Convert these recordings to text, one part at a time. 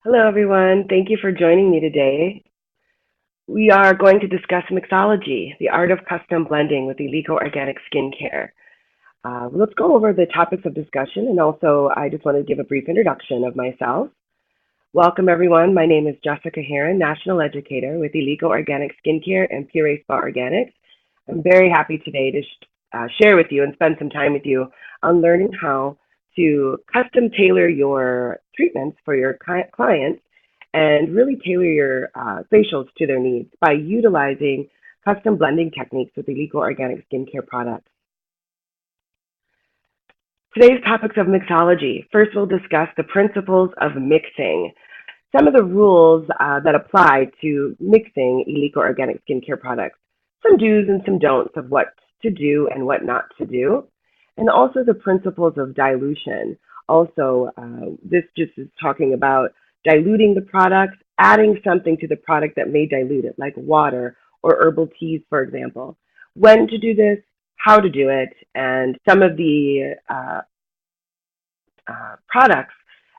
Hello, everyone. Thank you for joining me today. We are going to discuss mixology, the art of custom blending with ilike organic skincare. Let's go over the topics of discussion, and also I just want to give a brief introduction of myself. Welcome, everyone. My name is Jessica Heron, National Educator with ilike Organic Skincare and Pure Spa Organics. I'm very happy today to share with you and spend some time with you on learning how to custom tailor your treatments for your clients and really tailor your facials to their needs by utilizing custom blending techniques with ilike Organic Skincare products. Today's topics of mixology. First, we'll discuss the principles of mixing. Some of the rules that apply to mixing ilike Organic Skincare products. Some do's and some don'ts of what to do and what not to do. And also the principles of dilution. Also, this just is talking about diluting the products, adding something to the product that may dilute it, like water or herbal teas, for example. When to do this, how to do it, and some of the products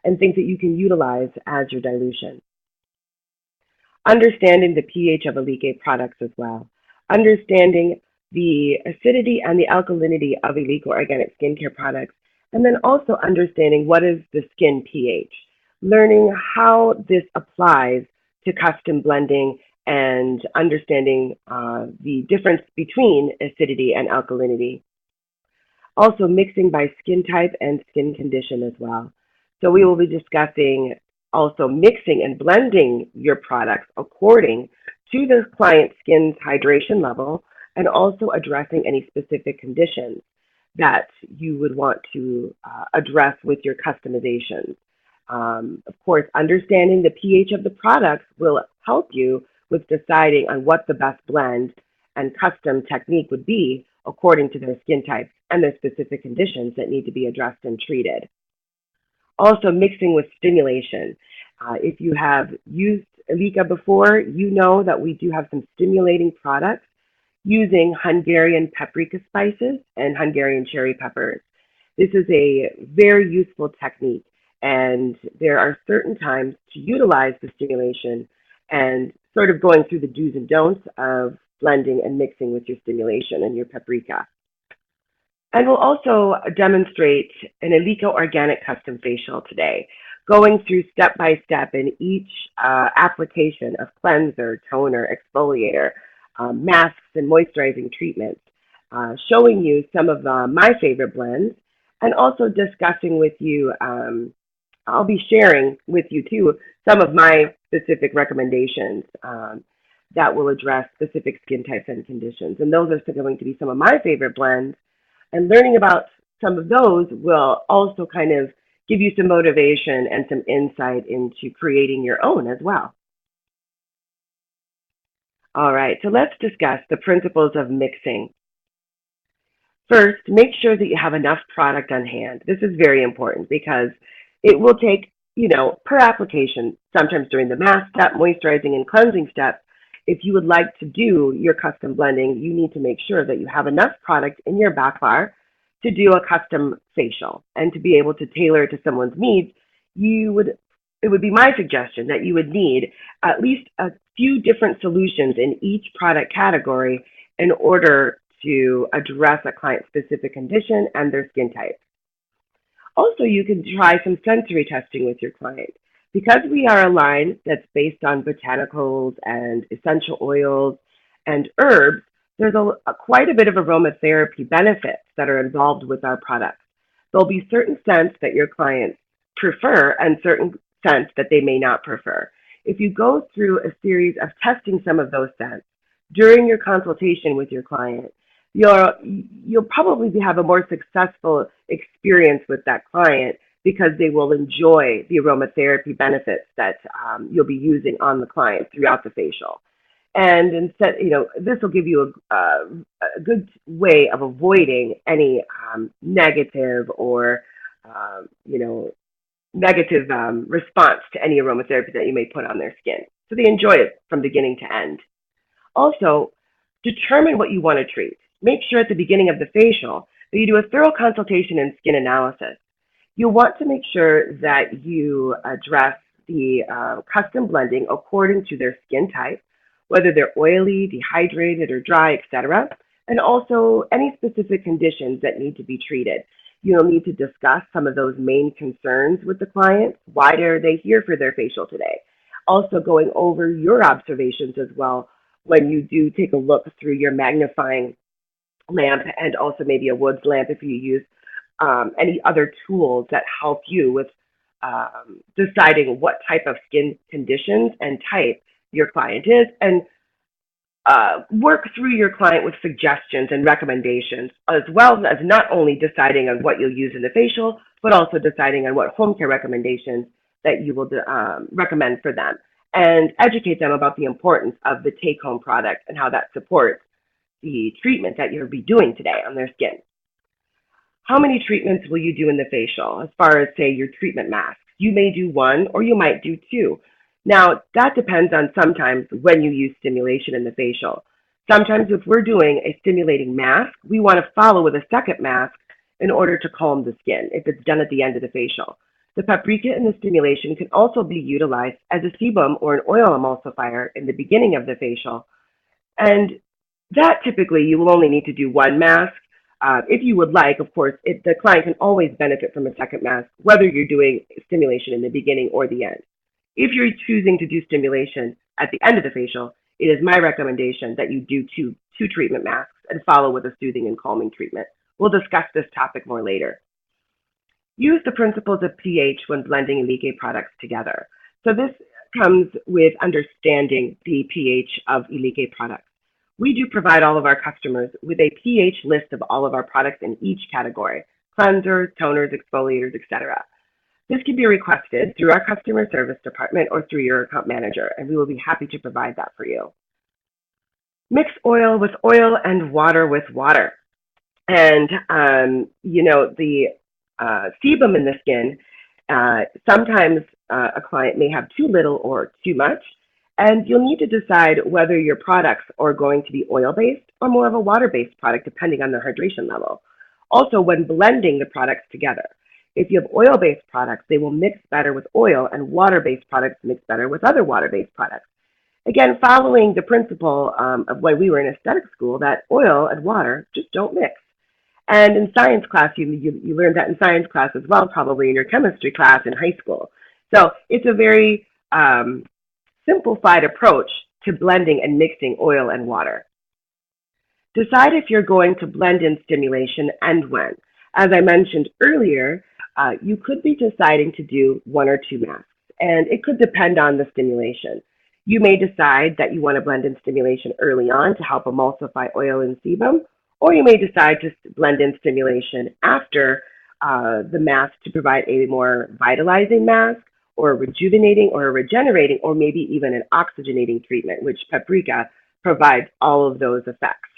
and things that you can utilize as your dilution. Understanding the pH of ilike products as well. Understanding the acidity and the alkalinity of ilike Organic Skincare products. And then also understanding what is the skin pH. Learning how this applies to custom blending and understanding the difference between acidity and alkalinity. Also mixing by skin type and skin condition as well. So we will be discussing also mixing and blending your products according to the client's skin's hydration level and also addressing any specific conditions that you would want to address with your customizations. Of course, understanding the pH of the products will help you with deciding on what the best blend and custom technique would be according to their skin type and their specific conditions that need to be addressed and treated. Also, mixing with stimulation. If you have used ilike before, you know that we do have some stimulating products using Hungarian paprika spices and Hungarian cherry peppers. This is a very useful technique, and there are certain times to utilize the stimulation and sort of going through the do's and don'ts of blending and mixing with your stimulation and your paprika. And we'll also demonstrate an ilike Organic Custom Facial today, going through step by step in each application of cleanser, toner, exfoliator, masks, and moisturizing treatments, showing you some of my favorite blends, and also discussing with you, I'll be sharing with you too some of my specific recommendations that will address specific skin types and conditions. And those are going to be some of my favorite blends, and learning about some of those will also kind of give you some motivation and some insight into creating your own as well. All right, so let's discuss the principles of mixing. First, make sure that you have enough product on hand. This is very important because it will take, per application, sometimes during the mask step, moisturizing and cleansing step, if you would like to do your custom blending, you need to make sure that you have enough product in your back bar to do a custom facial and to be able to tailor it to someone's needs. It would be my suggestion that you would need at least a few different solutions in each product category in order to address a client specific condition and their skin type. Also, you can try some sensory testing with your client. Because we are a line that's based on botanicals and essential oils and herbs, there's quite a bit of aromatherapy benefits that are involved with our products. There'll be certain scents that your clients prefer and certain scents that they may not prefer. If you go through a series of testing some of those scents during your consultation with your client, you'll probably have a more successful experience with that client because they will enjoy the aromatherapy benefits that you'll be using on the client throughout the facial. And instead, this will give you a good way of avoiding any negative or, negative response to any aromatherapy that you may put on their skin. So they enjoy it from beginning to end. Also, determine what you want to treat. Make sure at the beginning of the facial that you do a thorough consultation and skin analysis. You'll want to make sure that you address the custom blending according to their skin type, whether they're oily, dehydrated, or dry, etc., and also any specific conditions that need to be treated. You'll need to discuss some of those main concerns with the client. Why are they here for their facial today? Also going over your observations as well when you do take a look through your magnifying lamp and also maybe a woods lamp if you use any other tools that help you with deciding what type of skin conditions and type your client is, and work through your client with suggestions and recommendations, as well as not only deciding on what you'll use in the facial, but also deciding on what home care recommendations that you will recommend for them, and educate them about the importance of the take-home product and how that supports the treatment that you'll be doing today on their skin. How many treatments will you do in the facial? As far as, say, your treatment mask, you may do one or you might do two. Now, that depends on sometimes when you use stimulation in the facial. Sometimes if we're doing a stimulating mask, we want to follow with a second mask in order to calm the skin if it's done at the end of the facial. The paprika in the stimulation can also be utilized as a sebum or an oil emulsifier in the beginning of the facial. And that typically you will only need to do one mask. If you would like, of course, the client can always benefit from a second mask, whether you're doing stimulation in the beginning or the end. If you're choosing to do stimulation at the end of the facial, it is my recommendation that you do two treatment masks and follow with a soothing and calming treatment. We'll discuss this topic more later. Use the principles of pH when blending ilike products together. So this comes with understanding the pH of ilike products. We do provide all of our customers with a pH list of all of our products in each category: cleansers, toners, exfoliators, etc. This can be requested through our customer service department or through your account manager, and we will be happy to provide that for you. Mix oil with oil and water with water. And, the sebum in the skin, sometimes a client may have too little or too much, and you'll need to decide whether your products are going to be oil-based or more of a water-based product, depending on their hydration level. Also, when blending the products together, if you have oil-based products, they will mix better with oil, and water-based products mix better with other water-based products. Again, following the principle of when we were in aesthetic school, that oil and water just don't mix. And in science class, you learned that in science class as well, probably in your chemistry class in high school. So it's a very simplified approach to blending and mixing oil and water. Decide if you're going to blend in stimulation and when. As I mentioned earlier, you could be deciding to do one or two masks, and it could depend on the stimulation. You may decide that you want to blend in stimulation early on to help emulsify oil and sebum, or you may decide to blend in stimulation after the mask to provide a more vitalizing mask, or a rejuvenating, or a regenerating, or maybe even an oxygenating treatment, which paprika provides all of those effects.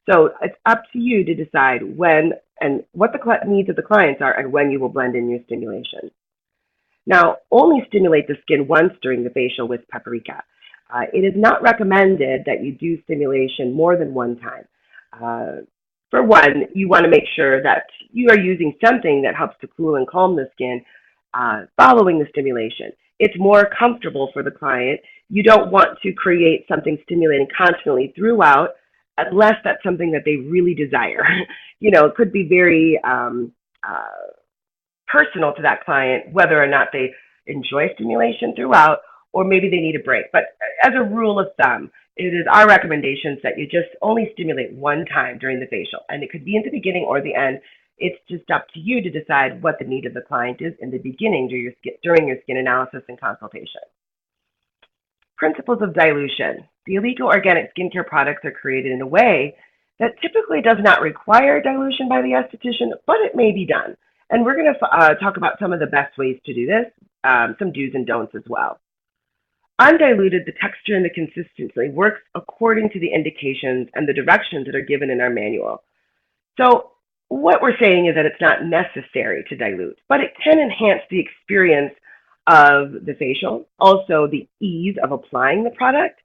So it's up to you to decide when and what the needs of the clients are and when you will blend in your stimulation. Now, only stimulate the skin once during the facial with paprika. It is not recommended that you do stimulation more than one time. For one, you want to make sure that you are using something that helps to cool and calm the skin following the stimulation. It's more comfortable for the client. You don't want to create something stimulating constantly throughout, unless that's something that they really desire. It could be very personal to that client, whether or not they enjoy stimulation throughout, or maybe they need a break. But as a rule of thumb, it is our recommendations that you just only stimulate one time during the facial, and it could be in the beginning or the end. It's just up to you to decide what the need of the client is in the beginning during your skin analysis and consultation. Principles of dilution. The ilike organic skincare products are created in a way that typically does not require dilution by the esthetician, but it may be done. And we're going to talk about some of the best ways to do this, some do's and don'ts as well. Undiluted, the texture and the consistency works according to the indications and the directions that are given in our manual. So what we're saying is that it's not necessary to dilute, but it can enhance the experience of the facial, also the ease of applying the product,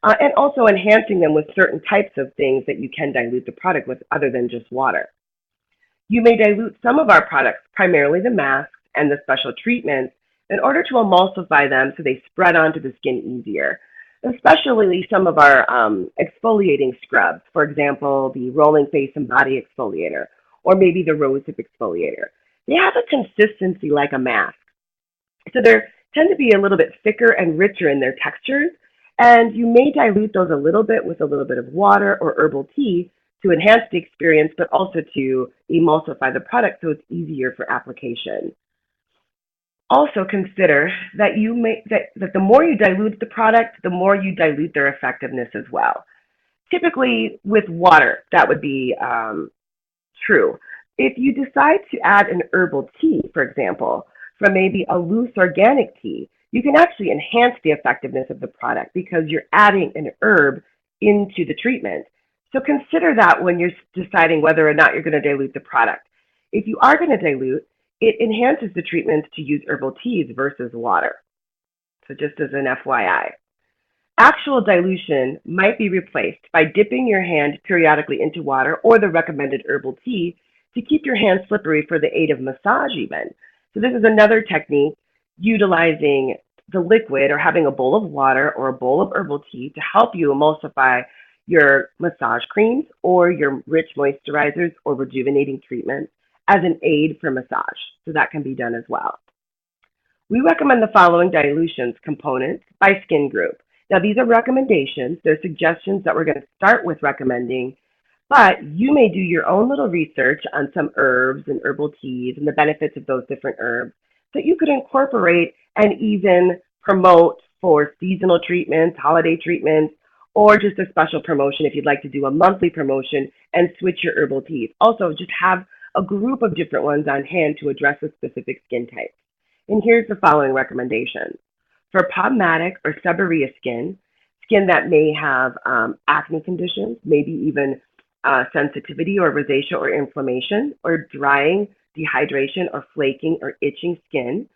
and also enhancing them with certain types of things that you can dilute the product with other than just water. You may dilute some of our products, primarily the masks and the special treatments, in order to emulsify them so they spread onto the skin easier, especially some of our exfoliating scrubs, for example, the rolling face and body exfoliator, or maybe the rose hip exfoliator. They have a consistency like a mask. So they tend to be a little bit thicker and richer in their textures, and you may dilute those a little bit with a little bit of water or herbal tea to enhance the experience, but also to emulsify the product so it's easier for application. Also consider that that the more you dilute the product, the more you dilute their effectiveness as well. Typically, with water, that would be true. If you decide to add an herbal tea, for example, from maybe a loose organic tea, you can actually enhance the effectiveness of the product because you're adding an herb into the treatment. So consider that when you're deciding whether or not you're going to dilute the product. If you are going to dilute, it enhances the treatment to use herbal teas versus water. So just as an FYI. Actual dilution might be replaced by dipping your hand periodically into water or the recommended herbal tea to keep your hands slippery for the aid of massage even. So this is another technique utilizing the liquid or having a bowl of water or a bowl of herbal tea to help you emulsify your massage creams or your rich moisturizers or rejuvenating treatments as an aid for massage. So that can be done as well. We recommend the following dilutions components by skin group. Now, these are recommendations. They're suggestions that we're going to start with recommending, but you may do your own little research on some herbs and herbal teas and the benefits of those different herbs that you could incorporate and even promote for seasonal treatments, holiday treatments, or just a special promotion if you'd like to do a monthly promotion and switch your herbal teas. Also, just have a group of different ones on hand to address a specific skin type. And here's the following recommendations. For problematic or seborrheic skin, skin that may have acne conditions, maybe even sensitivity or rosacea or inflammation, or drying, dehydration, or flaking or itching skin,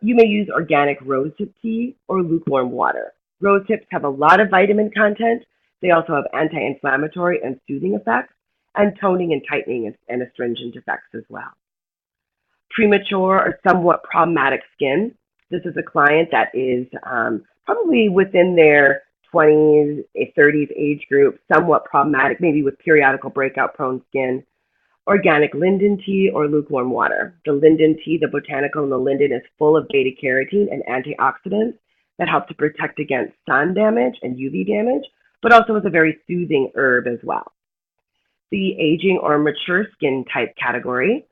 you may use organic rosehip tea or lukewarm water. Rose hips have a lot of vitamin content. They also have anti-inflammatory and soothing effects, and toning and tightening and astringent effects as well. Premature or somewhat problematic skin. This is a client that is probably within their 20s, 30s age group, somewhat problematic, maybe with periodical breakout prone skin. Organic linden tea or lukewarm water. The linden tea, the botanical in the linden, is full of beta carotene and antioxidants that help to protect against sun damage and UV damage, but also is a very soothing herb as well. The aging or mature skin type category,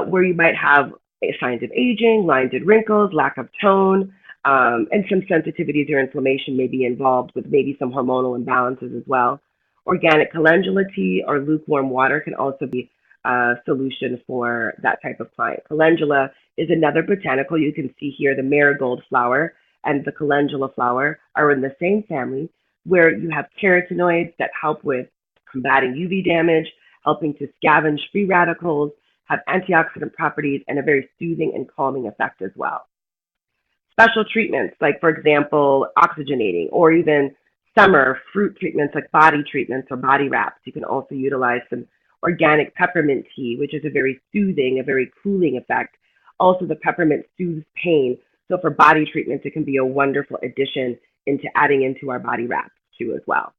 where you might have signs of aging, lines and wrinkles, lack of tone, and some sensitivities or inflammation may be involved with maybe some hormonal imbalances as well. Organic calendula tea or lukewarm water can also be a solution for that type of client. Calendula is another botanical. You can see here the marigold flower and the calendula flower are in the same family, where you have carotenoids that help with combating UV damage, helping to scavenge free radicals, have antioxidant properties, and a very soothing and calming effect as well. Special treatments, like, for example, oxygenating, or even summer fruit treatments like body treatments or body wraps. You can also utilize some organic peppermint tea, which is a very soothing, a very cooling effect. Also, the peppermint soothes pain. So for body treatments, it can be a wonderful addition into adding into our body wraps too as well.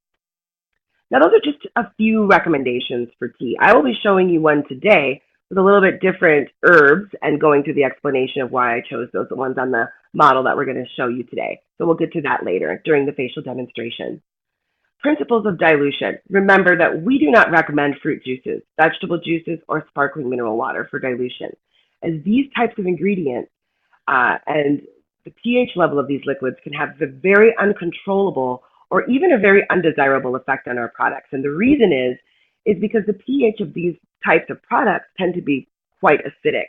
Now, those are just a few recommendations for tea. I will be showing you one today with a little bit different herbs and going through the explanation of why I chose those ones on the model that we're going to show you today. So we'll get to that later during the facial demonstration. Principles of dilution. Remember that we do not recommend fruit juices, vegetable juices, or sparkling mineral water for dilution, as these types of ingredients and the pH level of these liquids can have a very uncontrollable or even a very undesirable effect on our products. And the reason is because the pH of these types of products tend to be quite acidic.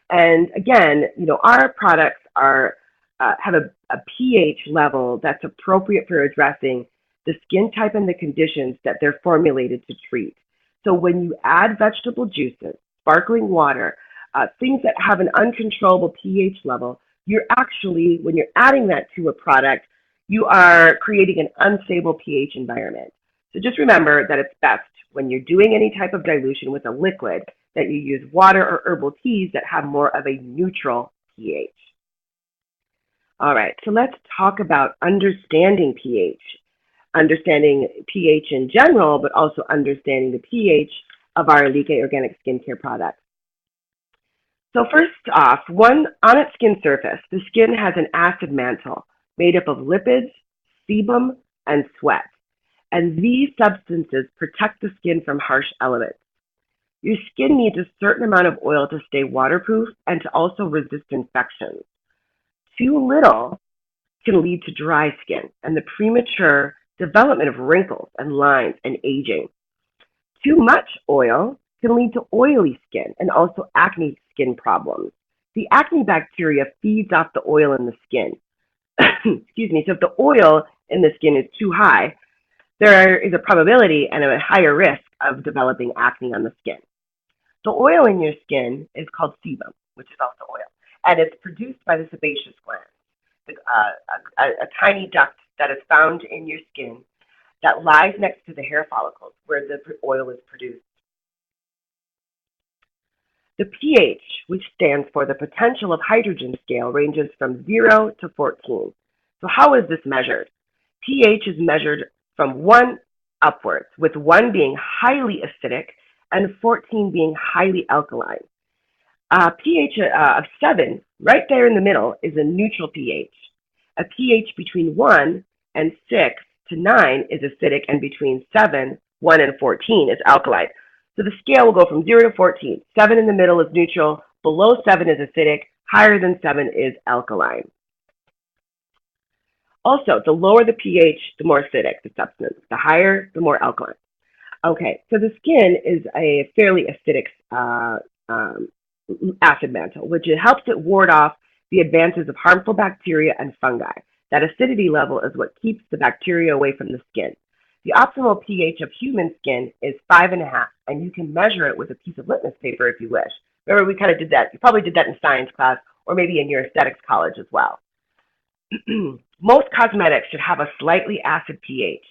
And again, our products are have a pH level that's appropriate for addressing the skin type and the conditions that they're formulated to treat. So when you add vegetable juices, sparkling water, things that have an uncontrollable pH level, you're actually, when you're adding that to a product, you are creating an unstable pH environment. So just remember that it's best when you're doing any type of dilution with a liquid that you use water or herbal teas that have more of a neutral pH. All right, so let's talk about understanding pH in general, but also understanding the pH of our ilike organic skincare products. So first off, on its skin surface, the skin has an acid mantle made up of lipids, sebum, and sweat. And these substances protect the skin from harsh elements. Your skin needs a certain amount of oil to stay waterproof and to also resist infections. Too little can lead to dry skin and the premature development of wrinkles and lines and aging. Too much oil can lead to oily skin and also acne skin problems. The acne bacteria feeds off the oil in the skin. Excuse me. So if the oil in the skin is too high, there is a probability and a higher risk of developing acne on the skin. The oil in your skin is called sebum, which is also oil, and it's produced by the sebaceous gland, a tiny duct that is found in your skin that lies next to the hair follicles where the oil is produced. The pH, which stands for the potential of hydrogen scale, ranges from 0 to 14. So how is this measured? pH is measured from 1 upwards, with 1 being highly acidic and 14 being highly alkaline. pH of 7, right there in the middle, is a neutral pH. A pH between 1 and 6 to 9 is acidic, and between 7, 1 and 14 is alkaline. So the scale will go from 0 to 14. 7 in the middle is neutral, below 7 is acidic, higher than 7 is alkaline. Also, the lower the pH, the more acidic the substance. The higher, the more alkaline. Okay, so the skin is a fairly acidic acid mantle, which it helps it ward off the advances of harmful bacteria and fungi. That acidity level is what keeps the bacteria away from the skin. The optimal pH of human skin is 5.5, and you can measure it with a piece of litmus paper if you wish. Remember, we kind of did that. You probably did that in science class, or maybe in your aesthetics college as well. Most cosmetics should have a slightly acid pH.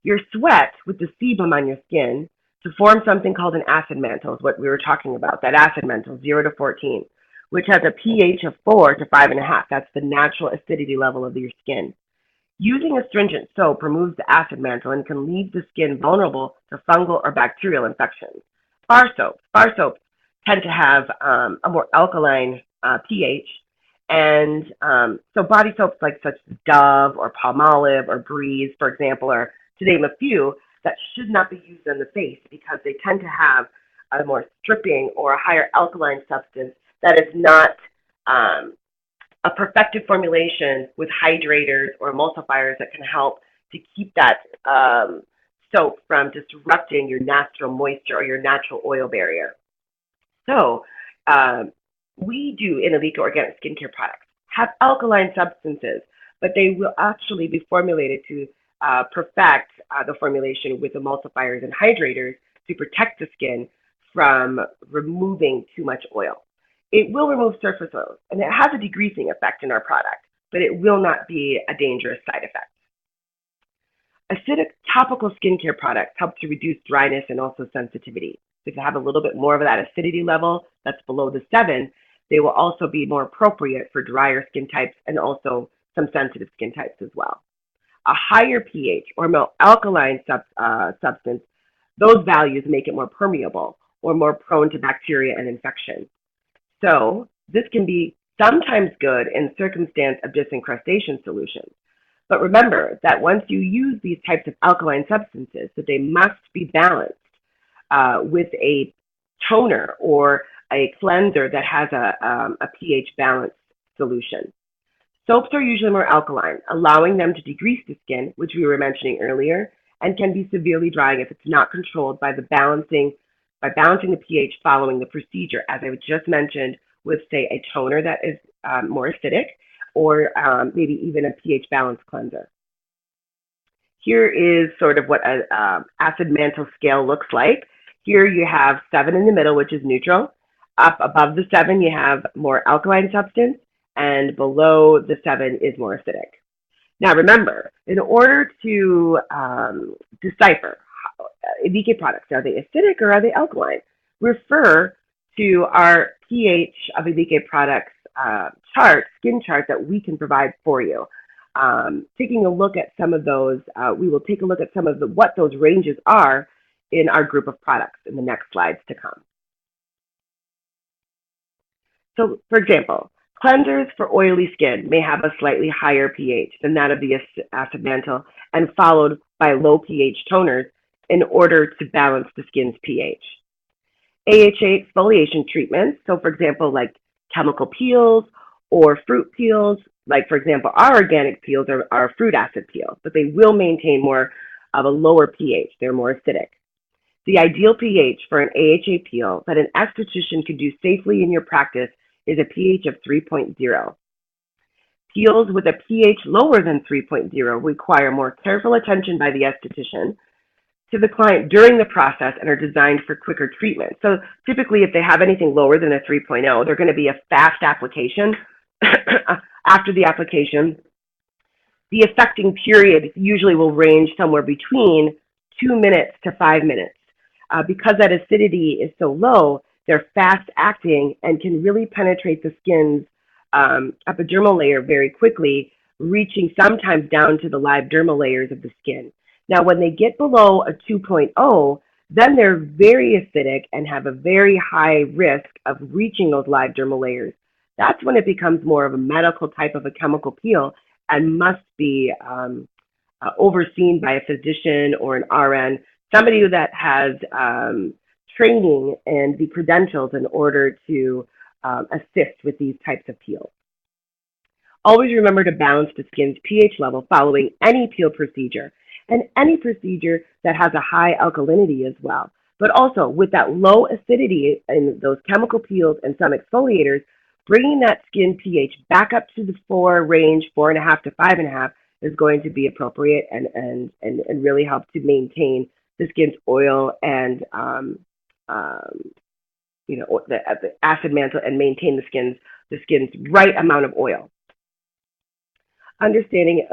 Your sweat with the sebum on your skin to form something called an acid mantle is what we were talking about, that acid mantle, 0 to 14, which has a pH of 4 to 5.5. That's the natural acidity level of your skin. Using astringent soap removes the acid mantle and can leave the skin vulnerable to fungal or bacterial infections. Bar soaps tend to have a more alkaline pH, and so body soaps like such as Dove or Palmolive or Breeze, for example, are to name a few that should not be used on the face because they tend to have a more stripping or a higher alkaline substance that is not a perfected formulation with hydrators or emulsifiers that can help to keep that soap from disrupting your natural moisture or your natural oil barrier. So we do in ilike organic skincare products have alkaline substances, but they will actually be formulated to perfect the formulation with emulsifiers and hydrators to protect the skin from removing too much oil. It will remove surface oils, and it has a degreasing effect in our product, but it will not be a dangerous side effect. Acidic topical skincare products help to reduce dryness and also sensitivity. So if you have a little bit more of that acidity level that's below the 7, they will also be more appropriate for drier skin types and also some sensitive skin types as well. A higher pH or more alkaline substance, those values make it more permeable or more prone to bacteria and infection. So this can be sometimes good in circumstance of disincrustation solutions. But remember that once you use these types of alkaline substances, that they must be balanced with a toner or a cleanser that has a pH balanced solution. Soaps are usually more alkaline, allowing them to degrease the skin, which we were mentioning earlier, and can be severely drying if it's not controlled by balancing the pH following the procedure, as I just mentioned, with, say, a toner that is more acidic, or maybe even a pH balanced cleanser. Here is sort of what an acid mantle scale looks like. Here you have 7 in the middle, which is neutral. Up above the 7, you have more alkaline substance, and below the 7 is more acidic. Now remember, in order to decipher ilike products, are they acidic or are they alkaline, refer to our pH of ilike products skin chart that we can provide for you. Taking a look at some of those, we will take a look at some of what those ranges are in our group of products in the next slides to come. So, for example, cleansers for oily skin may have a slightly higher pH than that of the acid mantle and followed by low pH toners in order to balance the skin's pH. AHA exfoliation treatments, so for example, like chemical peels or fruit peels, like for example, our organic peels are fruit acid peels, but they will maintain more of a lower pH. They're more acidic. The ideal pH for an AHA peel that an esthetician could do safely in your practice is a pH of 3.0. Peels with a pH lower than 3.0 require more careful attention by the esthetician to the client during the process and are designed for quicker treatment. So typically, if they have anything lower than a 3.0, they're going to be a fast application. After the application, the affecting period usually will range somewhere between 2 minutes to 5 minutes. Because that acidity is so low, they're fast acting and can really penetrate the skin's epidermal layer very quickly, reaching sometimes down to the live dermal layers of the skin. Now, when they get below a 2.0, then they're very acidic and have a very high risk of reaching those live dermal layers. That's when it becomes more of a medical type of a chemical peel and must be overseen by a physician or an RN, somebody that has training and the credentials in order to assist with these types of peels. Always remember to balance the skin's pH level following any peel procedure and any procedure that has a high alkalinity as well. But also with that low acidity in those chemical peels and some exfoliators, bringing that skin pH back up to the 4 range, 4.5 to 5.5, is going to be appropriate and really help to maintain the skin's oil and the acid mantle and maintain the skin's right amount of oil. Understanding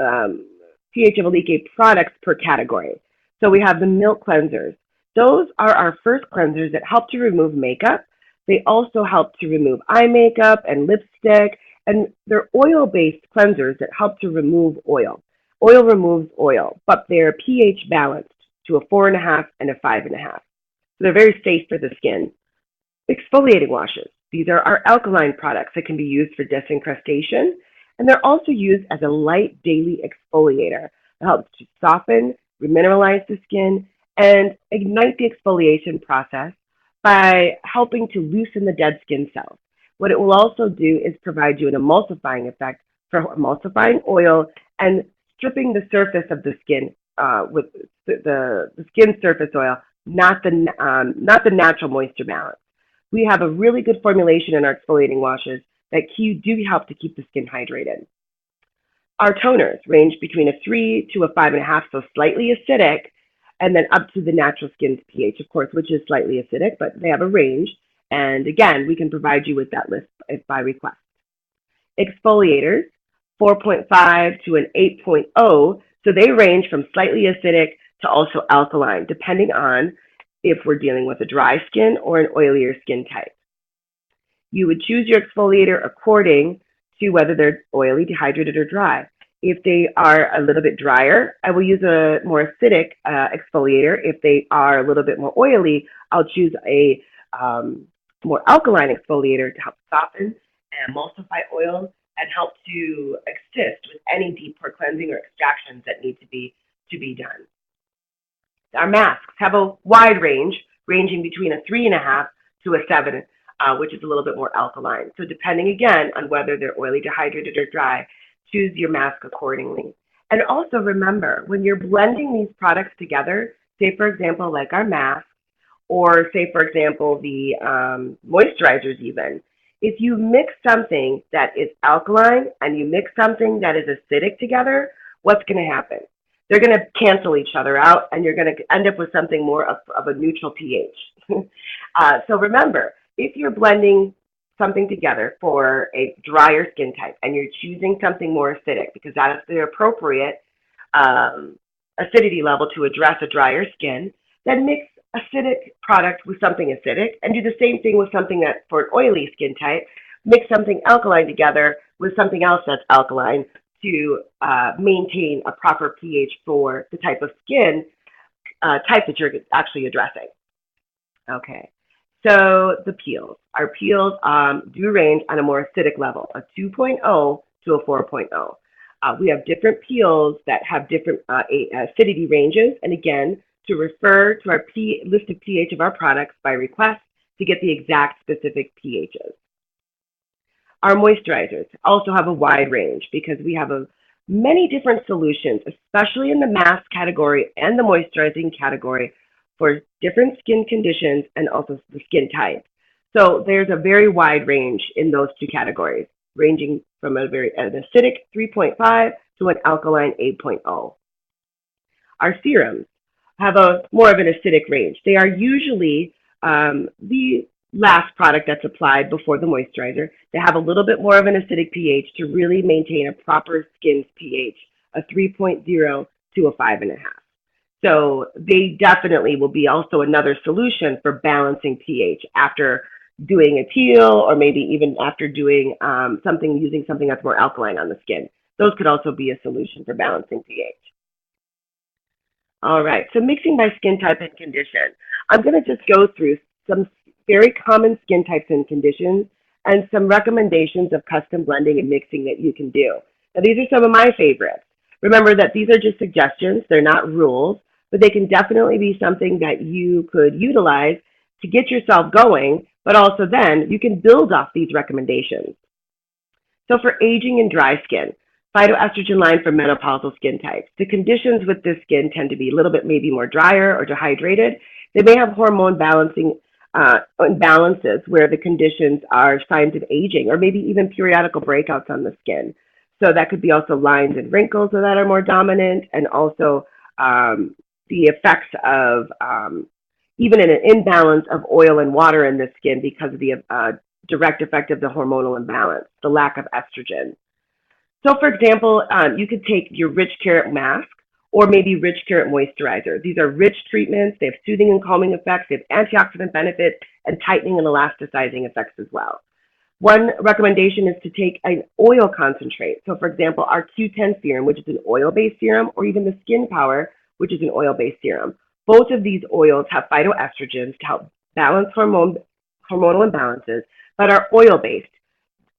pH of ilike products per category. So we have the milk cleansers. Those are our first cleansers that help to remove makeup. They also help to remove eye makeup and lipstick, and they're oil-based cleansers that help to remove oil. Oil removes oil, but they're pH balanced to a 4.5 and a 5.5. So they're very safe for the skin. Exfoliating washes. These are our alkaline products that can be used for disincrustation, and they're also used as a light daily exfoliator. It helps to soften, remineralize the skin, and ignite the exfoliation process by helping to loosen the dead skin cells. What it will also do is provide you an emulsifying effect for emulsifying oil and stripping the surface of the skin with the skin surface oil, not the natural moisture balance. We have a really good formulation in our exfoliating washes that do help to keep the skin hydrated. Our toners range between a 3 to a 5.5, so slightly acidic, and then up to the natural skin's pH, of course, which is slightly acidic, but they have a range. And again, we can provide you with that list by request. Exfoliators, 4.5 to an 8.0, so they range from slightly acidic to also alkaline, depending on if we're dealing with a dry skin or an oilier skin type. You would choose your exfoliator according to whether they're oily, dehydrated, or dry. If they are a little bit drier, I will use a more acidic exfoliator. If they are a little bit more oily, I'll choose a more alkaline exfoliator to help soften and emulsify oils and help to assist with any deep pore cleansing or extractions that need to be done. Our masks have a wide range, ranging between a 3.5 to a 7, which is a little bit more alkaline. So depending again on whether they're oily, dehydrated, or dry, choose your mask accordingly. And also remember, when you're blending these products together, say for example, like our mask, or say for example, the moisturizers even, if you mix something that is alkaline and you mix something that is acidic together, what's going to happen? They're going to cancel each other out, and you're going to end up with something more of a neutral pH. So remember, if you're blending something together for a drier skin type and you're choosing something more acidic because that is the appropriate acidity level to address a drier skin, then mix acidic product with something acidic and do the same thing with something that for an oily skin type mix something alkaline together with something else that's alkaline to maintain a proper pH for the type of skin type that you're actually addressing. Okay, so the peels. Our peels do range on a more acidic level, a 2.0 to a 4.0. We have different peels that have different acidity ranges, and again, to refer to our list of pH of our products by request to get the exact specific pHs. Our moisturizers also have a wide range because we have many different solutions, especially in the mask category and the moisturizing category for different skin conditions and also the skin type. So there's a very wide range in those two categories, ranging from an acidic 3.5 to an alkaline 8.0. Our serums have a more of an acidic range. They are usually the last product that's applied before the moisturizer. They have a little bit more of an acidic pH to really maintain a proper skin's pH, a 3.0 to a 5.5. So they definitely will be also another solution for balancing pH after doing a peel or maybe even after doing using something that's more alkaline on the skin. Those could also be a solution for balancing pH. All right, so mixing by skin type and condition. I'm going to just go through some very common skin types and conditions and some recommendations of custom blending and mixing that you can do. Now, these are some of my favorites. Remember that these are just suggestions, they're not rules, but they can definitely be something that you could utilize to get yourself going, but also then you can build off these recommendations. So for aging and dry skin, phytoestrogen line for menopausal skin types. The conditions with this skin tend to be a little bit maybe more drier or dehydrated. They may have hormone balancing imbalances where the conditions are signs of aging or maybe even periodical breakouts on the skin. So that could be also lines and wrinkles that are more dominant, and also the effects of even in an imbalance of oil and water in the skin because of the direct effect of the hormonal imbalance, the lack of estrogen. So for example, you could take your rich carrot mask or maybe rich carrot moisturizer. These are rich treatments. They have soothing and calming effects. They have antioxidant benefits and tightening and elasticizing effects as well. One recommendation is to take an oil concentrate. So for example, our Q10 serum, which is an oil-based serum, or even the Skin Power, which is an oil-based serum. Both of these oils have phytoestrogens to help balance hormonal imbalances, but are oil-based.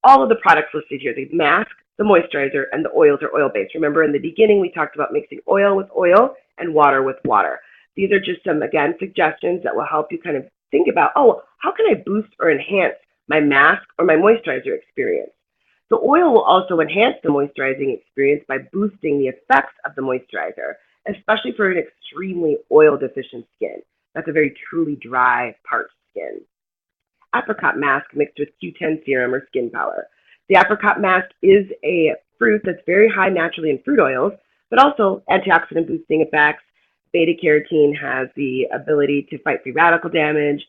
All of the products listed here, the mask, the moisturizer, and the oils are oil-based. Remember in the beginning, we talked about mixing oil with oil and water with water. These are just some, again, suggestions that will help you kind of think about, oh, how can I boost or enhance my mask or my moisturizer experience? The oil will also enhance the moisturizing experience by boosting the effects of the moisturizer, especially for an extremely oil-deficient skin. That's a very truly dry, parched skin. Apricot mask mixed with Q10 serum or Skin Power. The apricot mask is a fruit that's very high naturally in fruit oils, but also antioxidant boosting effects. Beta carotene has the ability to fight free radical damage,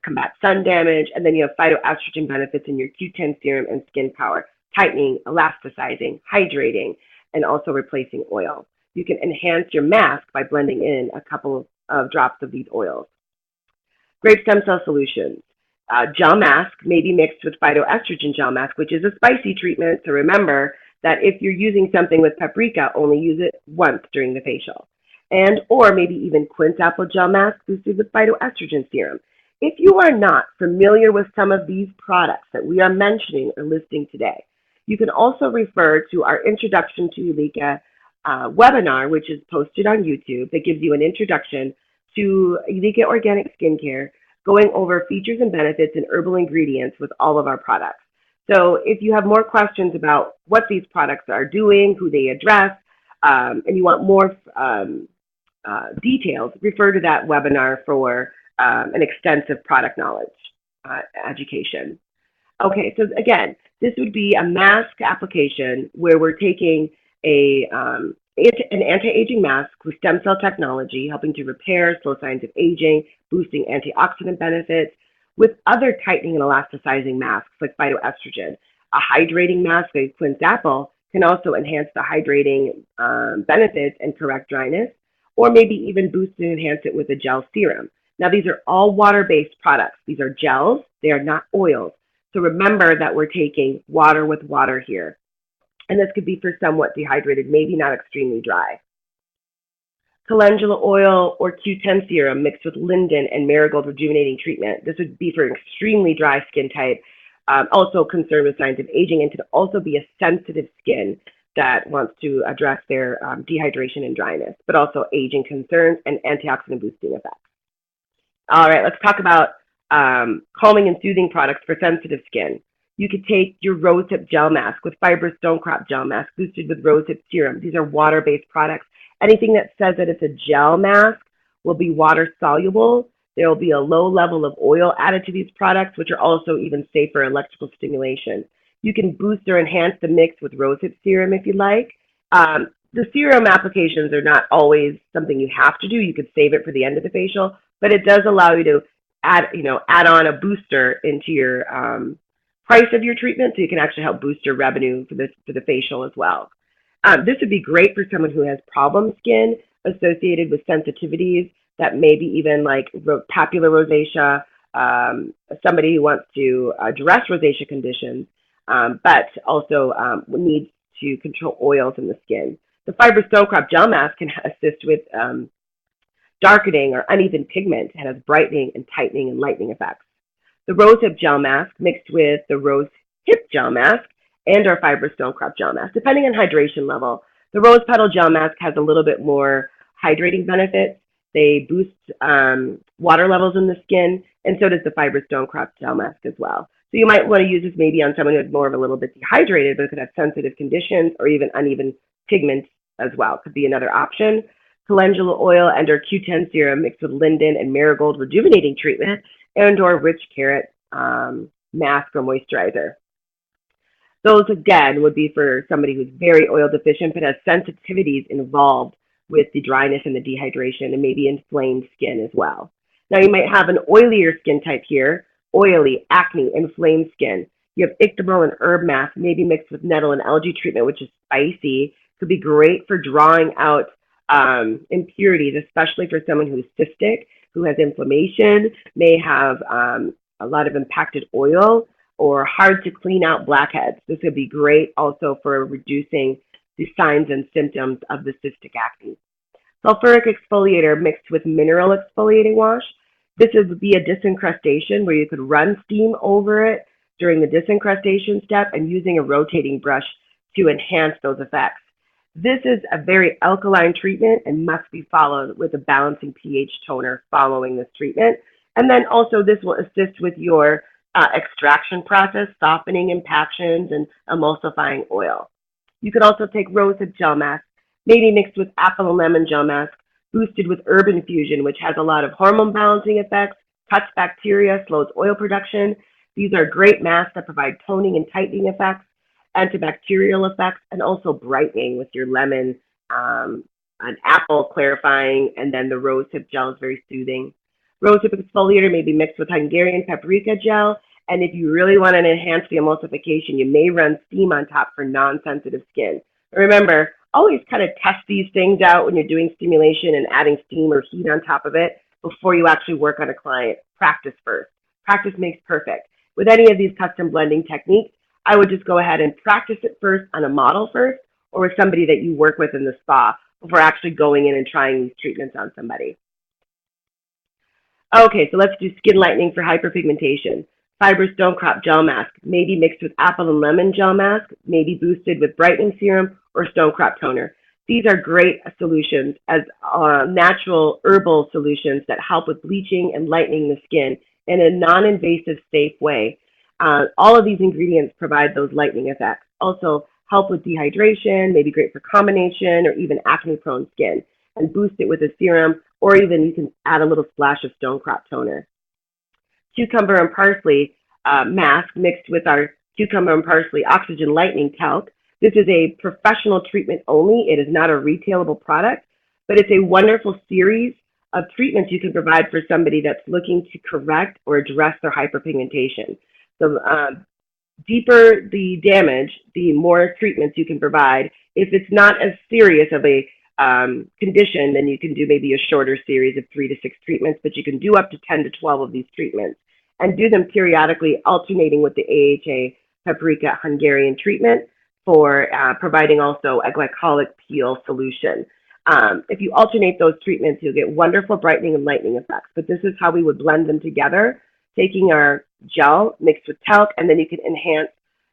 combat sun damage, and then you have phytoestrogen benefits in your Q10 serum and Skin Power, tightening, elasticizing, hydrating, and also replacing oil. You can enhance your mask by blending in a couple of drops of these oils. Grape stem cell solutions. Gel mask may be mixed with phytoestrogen gel mask, which is a spicy treatment. So remember that if you're using something with paprika, only use it once during the facial. And or maybe even quince apple gel mask boosted with phytoestrogen serum. If you are not familiar with some of these products that we are mentioning or listing today, you can also refer to our Introduction to ilike webinar, which is posted on YouTube, that gives you an introduction to ilike organic skincare, going over features and benefits and herbal ingredients with all of our products. So if you have more questions about what these products are doing, who they address, and you want more details, refer to that webinar for an extensive product knowledge education. Okay, so again, this would be a mask application where we're taking an anti-aging mask with stem cell technology, helping to repair slow signs of aging, boosting antioxidant benefits, with other tightening and elasticizing masks like phytoestrogen. A hydrating mask like quince apple can also enhance the hydrating benefits and correct dryness, or maybe even boost and enhance it with a gel serum. Now, these are all water-based products. These are gels. They are not oils. So remember that we're taking water with water here. And this could be for somewhat dehydrated, maybe not extremely dry. Calendula oil or Q10 serum mixed with linden and marigold rejuvenating treatment. This would be for an extremely dry skin type, also concerned with signs of aging, and to also be a sensitive skin that wants to address their dehydration and dryness, but also aging concerns and antioxidant boosting effects. All right, let's talk about calming and soothing products for sensitive skin. You could take your rosehip gel mask with fibrous stone crop gel mask boosted with rosehip serum. These are water-based products. Anything that says that it's a gel mask will be water soluble. There will be a low level of oil added to these products, which are also even safe for electrical stimulation. You can boost or enhance the mix with rosehip serum if you like. The serum applications are not always something you have to do. You could save it for the end of the facial, but it does allow you to add on a booster into your price of your treatment, so you can actually help boost your revenue for the facial as well. This would be great for someone who has problem skin associated with sensitivities that maybe even like papular rosacea, somebody who wants to address rosacea conditions, but also needs to control oils in the skin. The fibrous stone crop gel mask can assist with darkening or uneven pigment and has brightening and tightening and lightening effects. The rosehip gel mask mixed with the rose hip gel mask and our fibrous stone crop gel mask, depending on hydration level. The rose petal gel mask has a little bit more hydrating benefits. They boost water levels in the skin, and so does the fibrous stone crop gel mask as well. So you might want to use this maybe on someone who's more of a little bit dehydrated, but could have sensitive conditions or even uneven pigment as well. Could be another option. Calendula oil and or Q10 serum mixed with linden and marigold rejuvenating treatment and or rich carrot mask or moisturizer. Those, again, would be for somebody who's very oil deficient but has sensitivities involved with the dryness and the dehydration and maybe inflamed skin as well. Now, you might have an oilier skin type here, oily, acne, inflamed skin. You have ichabod and herb mask, maybe mixed with nettle and algae treatment, which is spicy. Could be great for drawing out impurities, especially for someone who's cystic, who has inflammation, may have a lot of impacted oil, or hard to clean out blackheads. This would be great also for reducing the signs and symptoms of the cystic acne. Sulfuric exfoliator mixed with mineral exfoliating wash. This would be a disincrustation where you could run steam over it during the disincrustation step and using a rotating brush to enhance those effects. This is a very alkaline treatment and must be followed with a balancing pH toner following this treatment. And then also this will assist with your extraction process, softening impactions and emulsifying oil. You could also take rosehip gel mask, maybe mixed with apple and lemon gel mask, boosted with herb infusion, which has a lot of hormone balancing effects, cuts bacteria, slows oil production. These are great masks that provide toning and tightening effects, antibacterial effects, and also brightening with your lemon, an apple clarifying, and then the rosehip gel is very soothing. Rosehip exfoliator may be mixed with Hungarian paprika gel, and if you really want to enhance the emulsification, you may run steam on top for non-sensitive skin. Remember, always kind of test these things out when you're doing stimulation and adding steam or heat on top of it before you actually work on a client. Practice first. Practice makes perfect. With any of these custom blending techniques, I would just go ahead and practice it first on a model first or with somebody that you work with in the spa before actually going in and trying these treatments on somebody. Okay, so let's do skin lightening for hyperpigmentation. Fibrous stone crop gel mask, maybe mixed with apple and lemon gel mask, maybe boosted with brightening serum or stone crop toner. These are great solutions as natural herbal solutions that help with bleaching and lightening the skin in a non-invasive, safe way. All of these ingredients provide those lightening effects. Also help with dehydration, maybe great for combination or even acne-prone skin, and boost it with a serum, or even you can add a little splash of stone crop toner. Cucumber and parsley mask mixed with our cucumber and parsley oxygen lightening talc. This is a professional treatment only. It is not a retailable product, but it's a wonderful series of treatments you can provide for somebody that's looking to correct or address their hyperpigmentation. So deeper the damage, the more treatments you can provide. If it's not as serious of a condition, then you can do maybe a shorter series of 3 to 6 treatments, but you can do up to 10 to 12 of these treatments. and do them periodically, alternating with the AHA paprika Hungarian treatment for providing also a glycolic peel solution. If you alternate those treatments, you'll get wonderful brightening and lightening effects. But this is how we would blend them together, taking our gel mixed with talc, and then you can enhance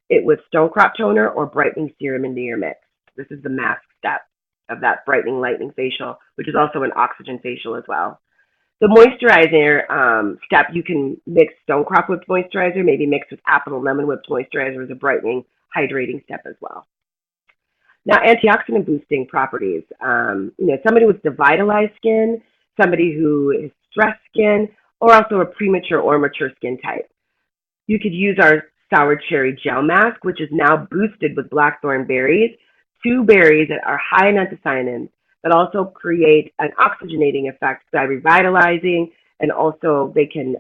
it with stone crop toner or brightening serum into your mix. This is the mask step of that brightening, lightening facial, which is also an oxygen facial as well. The moisturizer step, you can mix stone crop whipped moisturizer, maybe mix with apple and lemon whipped moisturizer as a brightening, hydrating step as well. Now, antioxidant boosting properties. Somebody with devitalized skin, somebody who is stressed skin, or also a premature or mature skin type. You could use our sour cherry gel mask, which is now boosted with blackthorn berries, two berries that are high in anthocyanins that also create an oxygenating effect by revitalizing, and also they can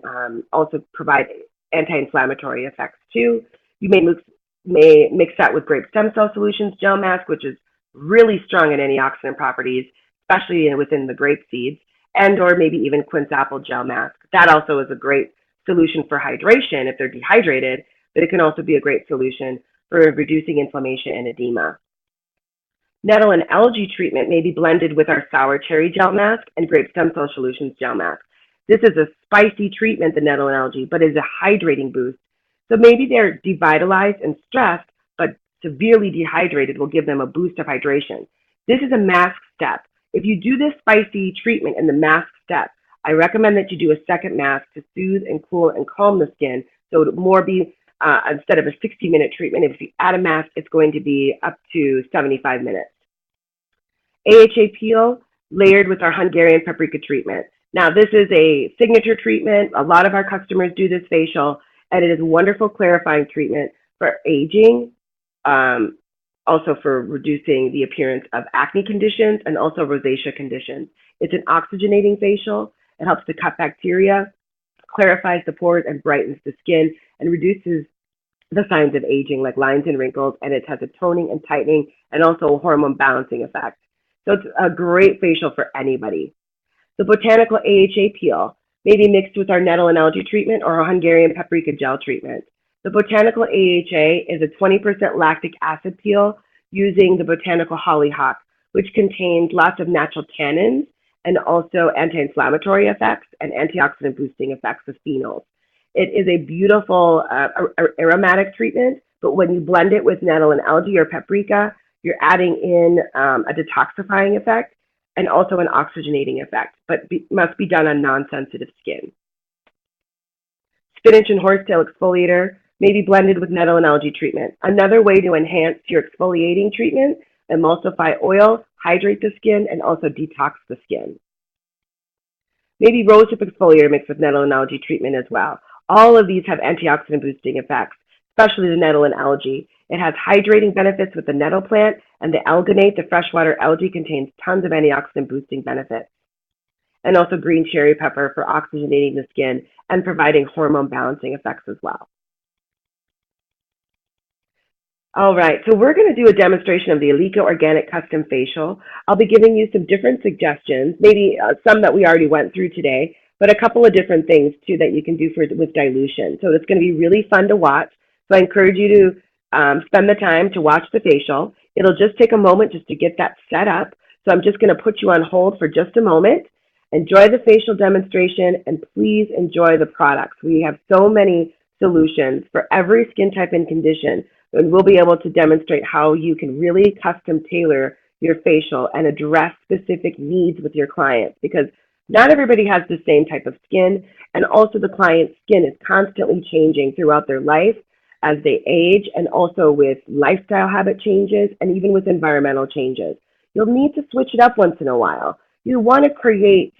also provide anti-inflammatory effects too. You may mix that with grape stem cell solutions gel mask, which is really strong in antioxidant properties, especially within the grape seeds, and or maybe even quince apple gel mask. That also is a great solution for hydration if they're dehydrated, but it can also be a great solution for reducing inflammation and edema. Nettle and algae treatment may be blended with our sour cherry gel mask and grape stem cell solutions gel mask. This is a spicy treatment, the nettle and algae, but is a hydrating boost. So maybe they're devitalized and stressed, but severely dehydrated will give them a boost of hydration. This is a mask step. If you do this spicy treatment in the mask step, I recommend that you do a second mask to soothe and cool and calm the skin. So it would more be, instead of a 60-minute treatment, if you add a mask, it's going to be up to 75 minutes. AHA peel layered with our Hungarian paprika treatment. Now, this is a signature treatment. A lot of our customers do this facial, and it is a wonderful clarifying treatment for aging, also for reducing the appearance of acne conditions and also rosacea conditions. It's an oxygenating facial. It helps to cut bacteria, clarifies the pores, and brightens the skin, and reduces the signs of aging like lines and wrinkles, and it has a toning and tightening and also a hormone balancing effect. So it's a great facial for anybody. The botanical AHA peel may be mixed with our nettle and algae treatment or our Hungarian paprika gel treatment. The botanical AHA is a 20% lactic acid peel using the botanical hollyhock, which contains lots of natural tannins and also anti-inflammatory effects and antioxidant boosting effects of phenols. It is a beautiful aromatic treatment, but when you blend it with nettle and algae or paprika, you're adding in a detoxifying effect and also an oxygenating effect, but must be done on non-sensitive skin. Spinach and horsetail exfoliator may be blended with nettle and algae treatment. Another way to enhance your exfoliating treatment, emulsify oil, hydrate the skin, and also detox the skin. Maybe rosehip exfoliator mixed with nettle and algae treatment as well. All of these have antioxidant boosting effects, especially the nettle and algae. It has hydrating benefits with the nettle plant, and the alginate, the freshwater algae, contains tons of antioxidant boosting benefits. And also green cherry pepper for oxygenating the skin and providing hormone balancing effects as well. All right, so we're going to do a demonstration of the ilike Organic Custom Facial. I'll be giving you some different suggestions, maybe some that we already went through today, but a couple of different things too that you can do with dilution. So it's going to be really fun to watch. So I encourage you to spend the time to watch the facial. It'll just take a moment just to get that set up. So I'm just going to put you on hold for just a moment. Enjoy the facial demonstration, and please enjoy the products. We have so many solutions for every skin type and condition, and we'll be able to demonstrate how you can really custom tailor your facial and address specific needs with your clients, because not everybody has the same type of skin, and also the client's skin is constantly changing throughout their life as they age, and also with lifestyle habit changes and even with environmental changes. You'll need to switch it up once in a while. You want to create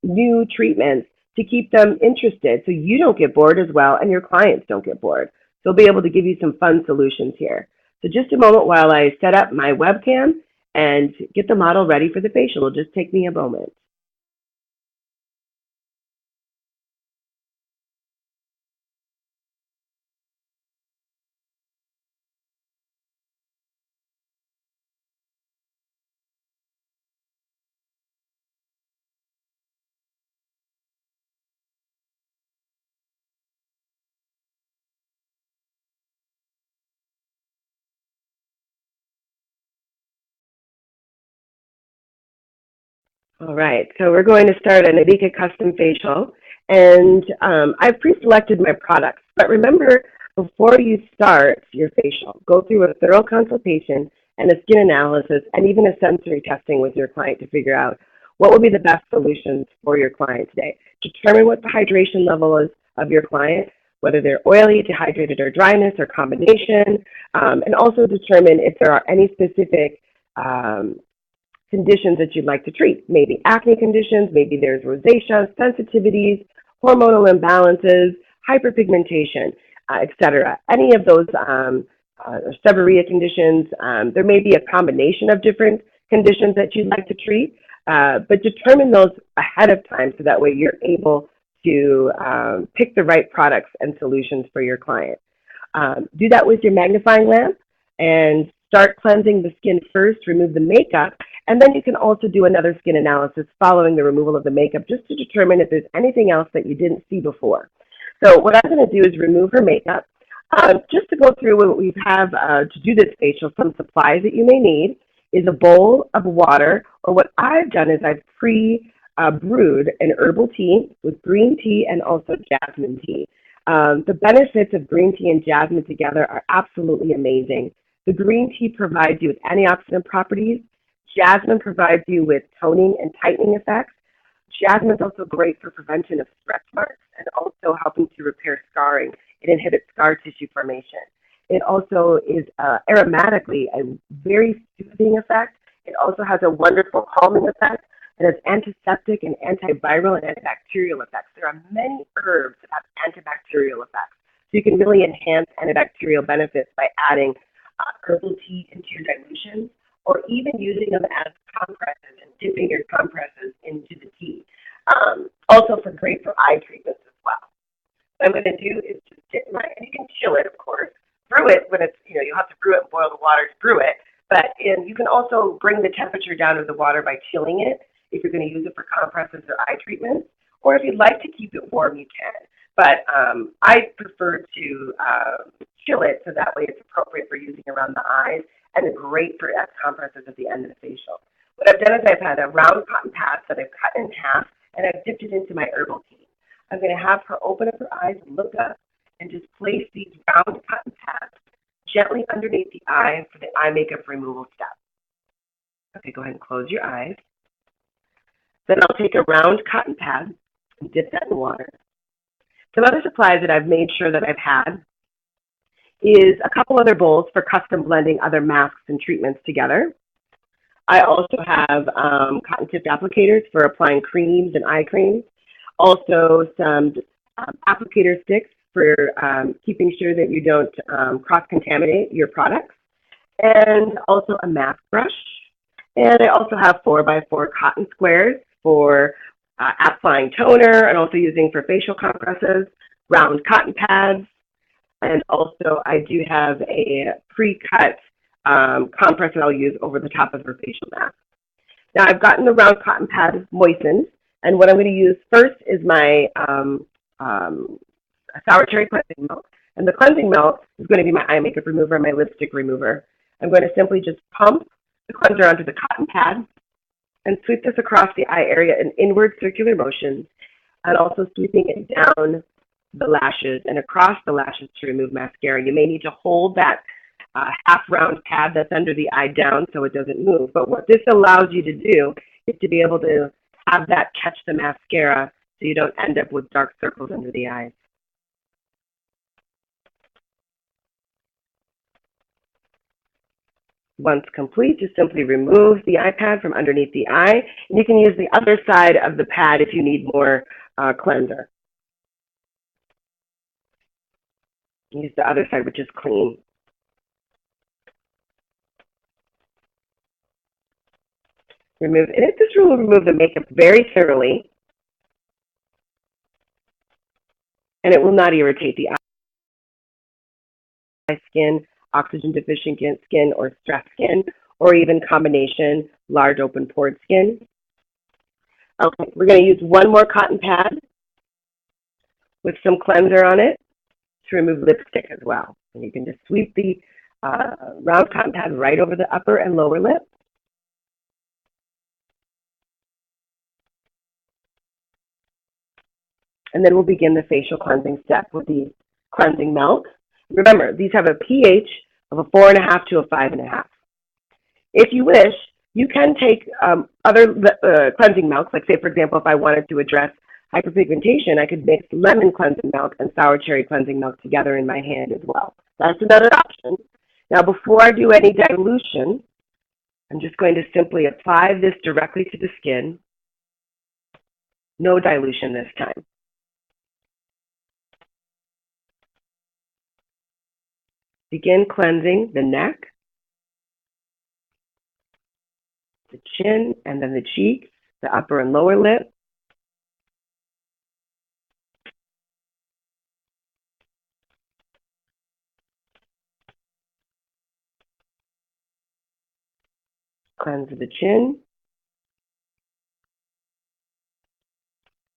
new treatments to keep them interested so you don't get bored as well and your clients don't get bored. So we'll be able to give you some fun solutions here. So just a moment while I set up my webcam and get the model ready for the facial. It'll just take me a moment. All right, so we're going to start an ilike custom facial, and I've pre-selected my products. But remember, before you start your facial, go through a thorough consultation and a skin analysis, and even a sensory testing with your client to figure out what will be the best solutions for your client today. Determine what the hydration level is of your client, whether they're oily, dehydrated, or dryness, or combination, and also determine if there are any specific conditions that you'd like to treat. Maybe acne conditions, maybe there's rosacea, sensitivities, hormonal imbalances, hyperpigmentation, etc. Any of those seborrhea conditions, there may be a combination of different conditions that you'd like to treat, but determine those ahead of time so that way you're able to pick the right products and solutions for your client. Do that with your magnifying lamp and start cleansing the skin first, remove the makeup, and then you can also do another skin analysis following the removal of the makeup just to determine if there's anything else that you didn't see before. So what I'm going to do is remove her makeup. Just to go through what we have to do this facial, some supplies that you may need is a bowl of water, or what I've done is I've brewed an herbal tea with green tea and also jasmine tea. The benefits of green tea and jasmine together are absolutely amazing. The green tea provides you with antioxidant properties. Jasmine provides you with toning and tightening effects. Jasmine is also great for prevention of stretch marks and also helping to repair scarring. It inhibits scar tissue formation. It also is aromatically a very soothing effect. It also has a wonderful calming effect. It has antiseptic and antiviral and antibacterial effects. There are many herbs that have antibacterial effects. So you can really enhance antibacterial benefits by adding herbal tea into your dilution, or even using them as compresses and dipping your compresses into the tea. Also for great for eye treatments as well. What I'm going to do is just dip my, and you can chill it, of course. Brew it when it's, you'll have to brew it and boil the water to brew it. But you can also bring the temperature down of the water by chilling it if you're going to use it for compresses or eye treatments. Or if you'd like to keep it warm, you can. But I prefer to chill it so that way it's appropriate for using around the eyes and great for as compresses at the end of the facial. What I've done is I've had a round cotton pad that I've cut in half and I've dipped it into my herbal tea. I'm going to have her open up her eyes, look up, and just place these round cotton pads gently underneath the eye for the eye makeup removal step. Okay, go ahead and close your eyes. Then I'll take a round cotton pad and dip that in water. Some other supplies that I've made sure that I've had is a couple other bowls for custom blending other masks and treatments together. I also have cotton-tipped applicators for applying creams and eye creams. Also some applicator sticks for keeping sure that you don't cross-contaminate your products. And also a mask brush. And I also have 4x4 cotton squares for applying toner and also using for facial compresses, round cotton pads, and also I do have a pre-cut compress that I'll use over the top of her facial mask. Now I've gotten the round cotton pad moistened, and what I'm going to use first is my sour cherry cleansing milk. And the cleansing milk is going to be my eye makeup remover and my lipstick remover. I'm going to simply just pump the cleanser onto the cotton pad and sweep this across the eye area in inward circular motions, and also sweeping it down the lashes and across the lashes to remove mascara. You may need to hold that half round pad that's under the eye down so it doesn't move. But what this allows you to do is to be able to have that catch the mascara so you don't end up with dark circles under the eyes. Once complete, just simply remove the eye pad from underneath the eye, and you can use the other side of the pad if you need more cleanser. Use the other side, which is clean. Remove, and this will remove the makeup very thoroughly, and it will not irritate the eye skin, oxygen deficient skin, or stressed skin, or even combination large open pored skin. Okay, we're going to use one more cotton pad with some cleanser on it to remove lipstick as well. And you can just sweep the round cotton pad right over the upper and lower lip. And then we'll begin the facial cleansing step with the cleansing milk. Remember, these have a pH of a 4.5 to a 5.5. If you wish, you can take other cleansing milks, like say, for example, if I wanted to address hyperpigmentation, I could mix lemon cleansing milk and sour cherry cleansing milk together in my hand as well. That's another option. Now, before I do any dilution, I'm just going to simply apply this directly to the skin. No dilution this time. Begin cleansing the neck, the chin, and then the cheeks, the upper and lower lip. Cleanse the chin,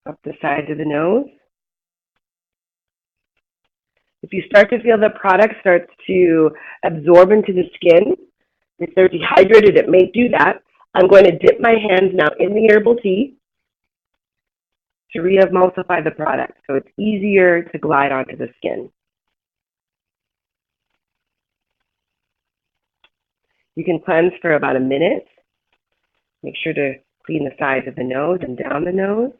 up the sides of the nose. If you start to feel the product starts to absorb into the skin, if they're dehydrated, it may do that. I'm going to dip my hands now in the herbal tea to re-emulsify the product so it's easier to glide onto the skin. You can cleanse for about a minute. Make sure to clean the sides of the nose and down the nose.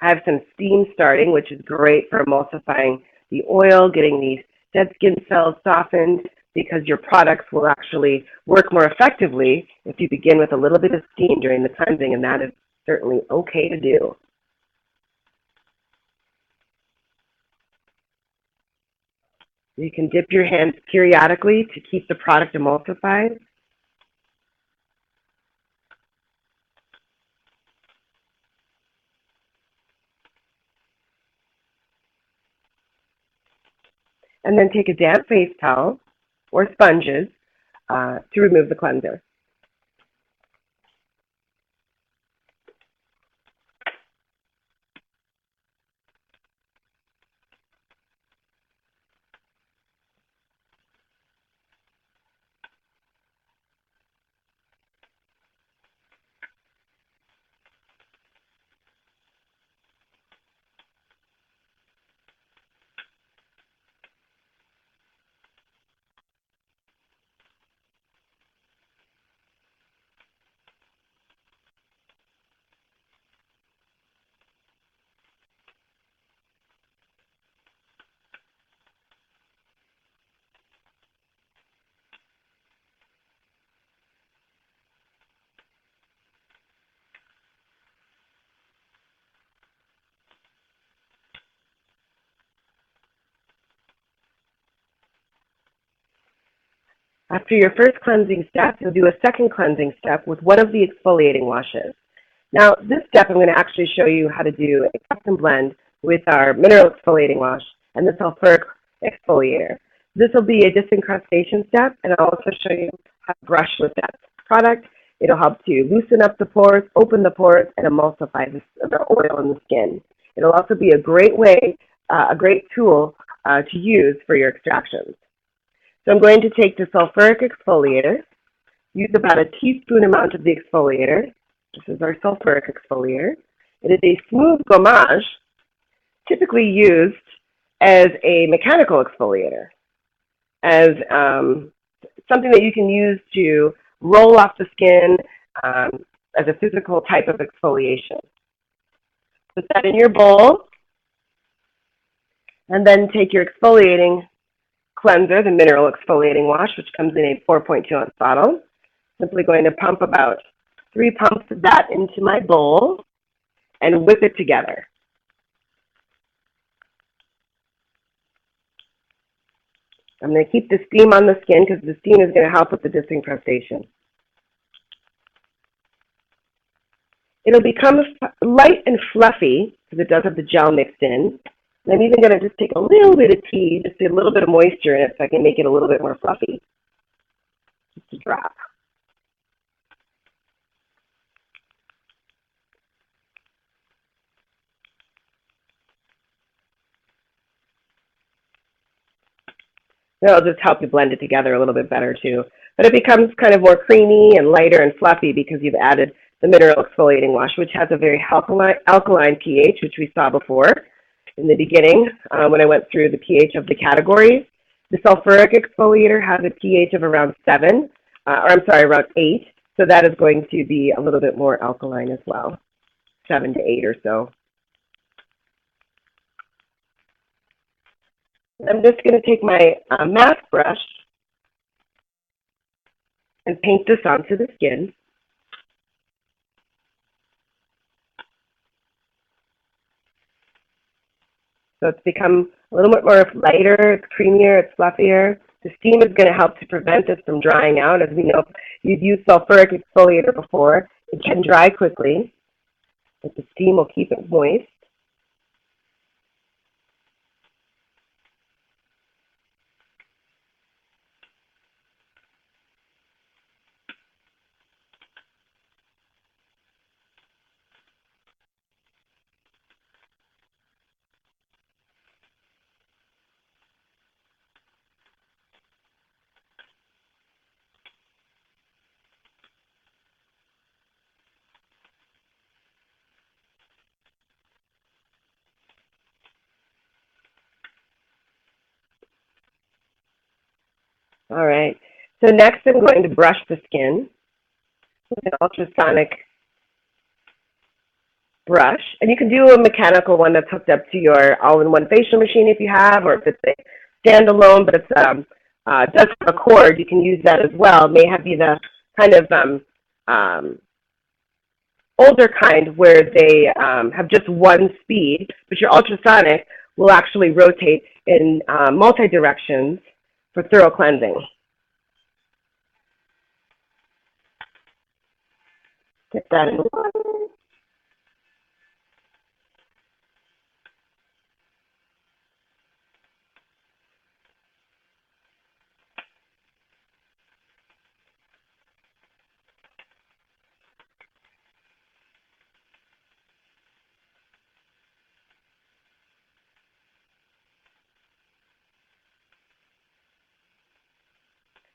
I have some steam starting, which is great for emulsifying the oil, getting these dead skin cells softened, because your products will actually work more effectively if you begin with a little bit of steam during the cleansing, and that is certainly okay to do. You can dip your hands periodically to keep the product emulsified. And then take a damp face towel or sponges to remove the cleanser. After your first cleansing step, you'll do a second cleansing step with one of the exfoliating washes. Now, this step I'm going to actually show you how to do a custom blend with our mineral exfoliating wash and the sulfuric exfoliator. This will be a disincrustation step, and I'll also show you how to brush with that product. It'll help to loosen up the pores, open the pores, and emulsify the oil in the skin. It'll also be a great way, a great tool to use for your extractions. So I'm going to take the sulfuric exfoliator, use about a teaspoon amount of the exfoliator. This is our sulfuric exfoliator. It is a smooth gommage, typically used as a mechanical exfoliator, as something that you can use to roll off the skin as a physical type of exfoliation. Put that in your bowl, and then take your exfoliating cleanser, the mineral exfoliating wash, which comes in a 4.2 ounce bottle. Simply going to pump about 3 pumps of that into my bowl and whip it together. I'm going to keep the steam on the skin because the steam is going to help with the disincrustation. It'll become light and fluffy because it does have the gel mixed in. And I'm even going to just take a little bit of tea, just a little bit of moisture in it so I can make it a little bit more fluffy. Just a drop. That'll just help you blend it together a little bit better too. But it becomes kind of more creamy and lighter and fluffy because you've added the mineral exfoliating wash, which has a very alkaline pH, which we saw before in the beginning when I went through the pH of the categories. The sulfuric exfoliator has a pH of around 7, or I'm sorry, around 8. So that is going to be a little bit more alkaline as well, 7 to 8 or so. I'm just going to take my mask brush and paint this onto the skin. So it's become a little bit more lighter, it's creamier, it's fluffier. The steam is going to help to prevent this from drying out. As we know, you've used sulfuric exfoliator before. It can dry quickly, but the steam will keep it moist. All right. So next I'm going to brush the skin with an ultrasonic brush. And you can do a mechanical one that's hooked up to your all-in-one facial machine if you have, or if it's a standalone, but it's does have a cord, you can use that as well. It may have you the kind of older kind where they have just one speed, but your ultrasonic will actually rotate in multi-directions for thorough cleansing. Get that in water.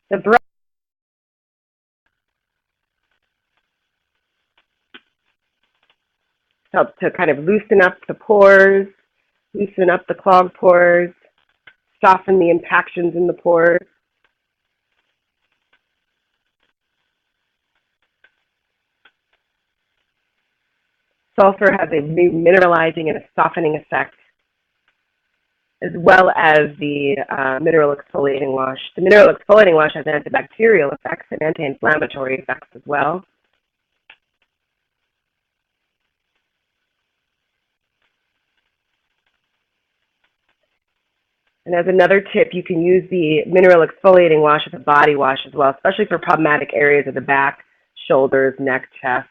The brush helps to kind of loosen up the pores, loosen up the clogged pores, soften the impactions in the pores. Sulfur has a mineralizing and a softening effect, as well as the mineral exfoliating wash. The mineral exfoliating wash has antibacterial effects and anti-inflammatory effects as well. And as another tip, you can use the mineral exfoliating wash as a body wash as well, especially for problematic areas of the back, shoulders, neck, chest.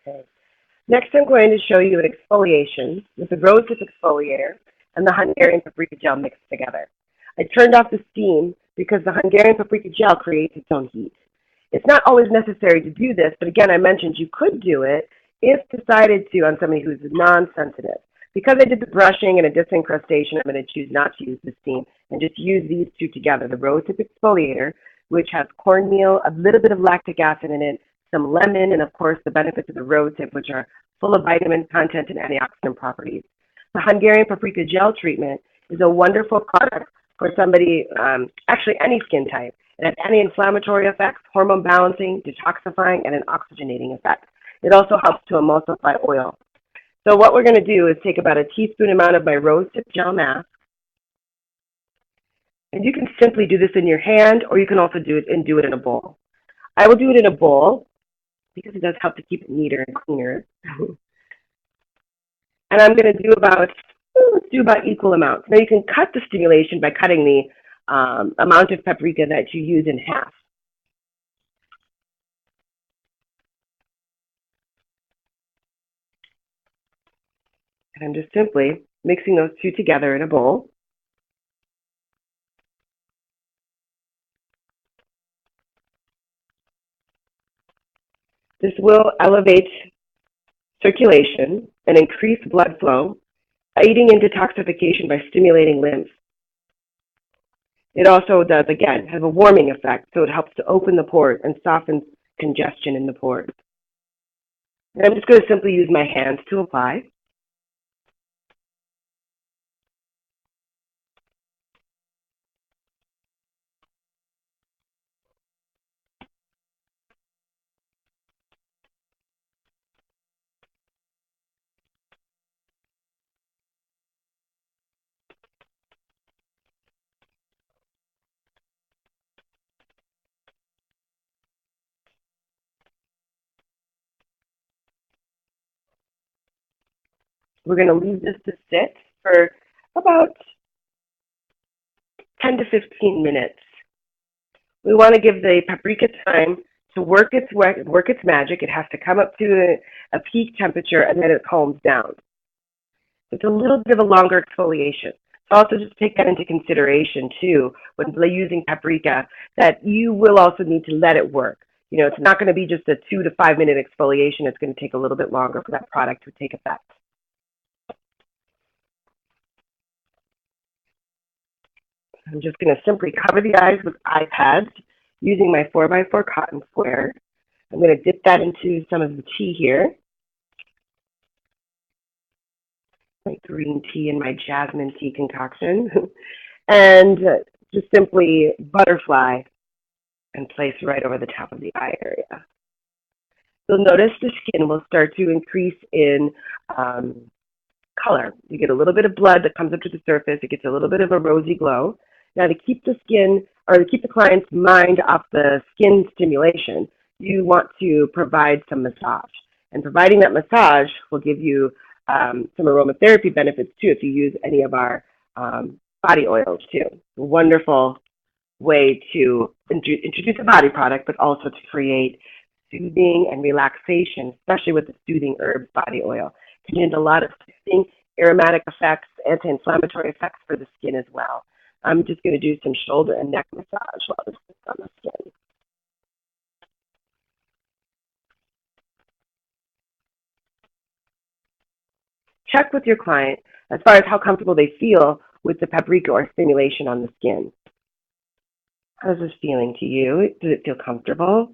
Okay. Next, I'm going to show you an exfoliation with the rosehip exfoliator and the Hungarian paprika gel mixed together. I turned off the steam because the Hungarian paprika gel creates its own heat. It's not always necessary to do this, but again, I mentioned you could do it if decided to on somebody who's non-sensitive. Because I did the brushing and a disincrustation, I'm going to choose not to use the steam and just use these two together. The rosehip exfoliator, which has cornmeal, a little bit of lactic acid in it, some lemon, and of course the benefits of the rosehip, which are full of vitamin content and antioxidant properties. The Hungarian paprika gel treatment is a wonderful product for somebody, actually any skin type. It has anti-inflammatory effects, hormone balancing, detoxifying, and an oxygenating effect. It also helps to emulsify oil. So what we're going to do is take about a teaspoon amount of my rosehip gel mask, and you can simply do this in your hand, or you can also do it in a bowl. I will do it in a bowl because it does help to keep it neater and cleaner. And I'm going to do let's do about equal amounts. Now you can cut the stimulation by cutting the amount of paprika that you use in half. And I'm just simply mixing those two together in a bowl. This will elevate circulation and increase blood flow, aiding in detoxification by stimulating lymph. It also does, again, have a warming effect, so it helps to open the pores and softens congestion in the pores. And I'm just going to simply use my hands to apply. We're going to leave this to sit for about 10 to 15 minutes. We want to give the paprika time to work its magic. It has to come up to a peak temperature and then it calms down. It's a little bit of a longer exfoliation. So also just take that into consideration too when using paprika, that you will also need to let it work. You know, it's not going to be just a 2 to 5 minute exfoliation. It's going to take a little bit longer for that product to take effect. I'm just going to simply cover the eyes with eye pads using my 4x4 cotton square. I'm going to dip that into some of the tea here, my green tea and my jasmine tea concoction, and just simply butterfly and place right over the top of the eye area. You'll notice the skin will start to increase in color. You get a little bit of blood that comes up to the surface. It gets a little bit of a rosy glow. Now, to keep the skin or to keep the client's mind off the skin stimulation, you want to provide some massage. And providing that massage will give you some aromatherapy benefits too if you use any of our body oils too. Wonderful way to introduce a body product, but also to create soothing and relaxation, especially with the soothing herbs body oil. It contains a lot of soothing, aromatic effects, anti-inflammatory effects for the skin as well. I'm just going to do some shoulder and neck massage while this is on the skin. Check with your client as far as how comfortable they feel with the paprika or stimulation on the skin. How's this feeling to you? Does it feel comfortable?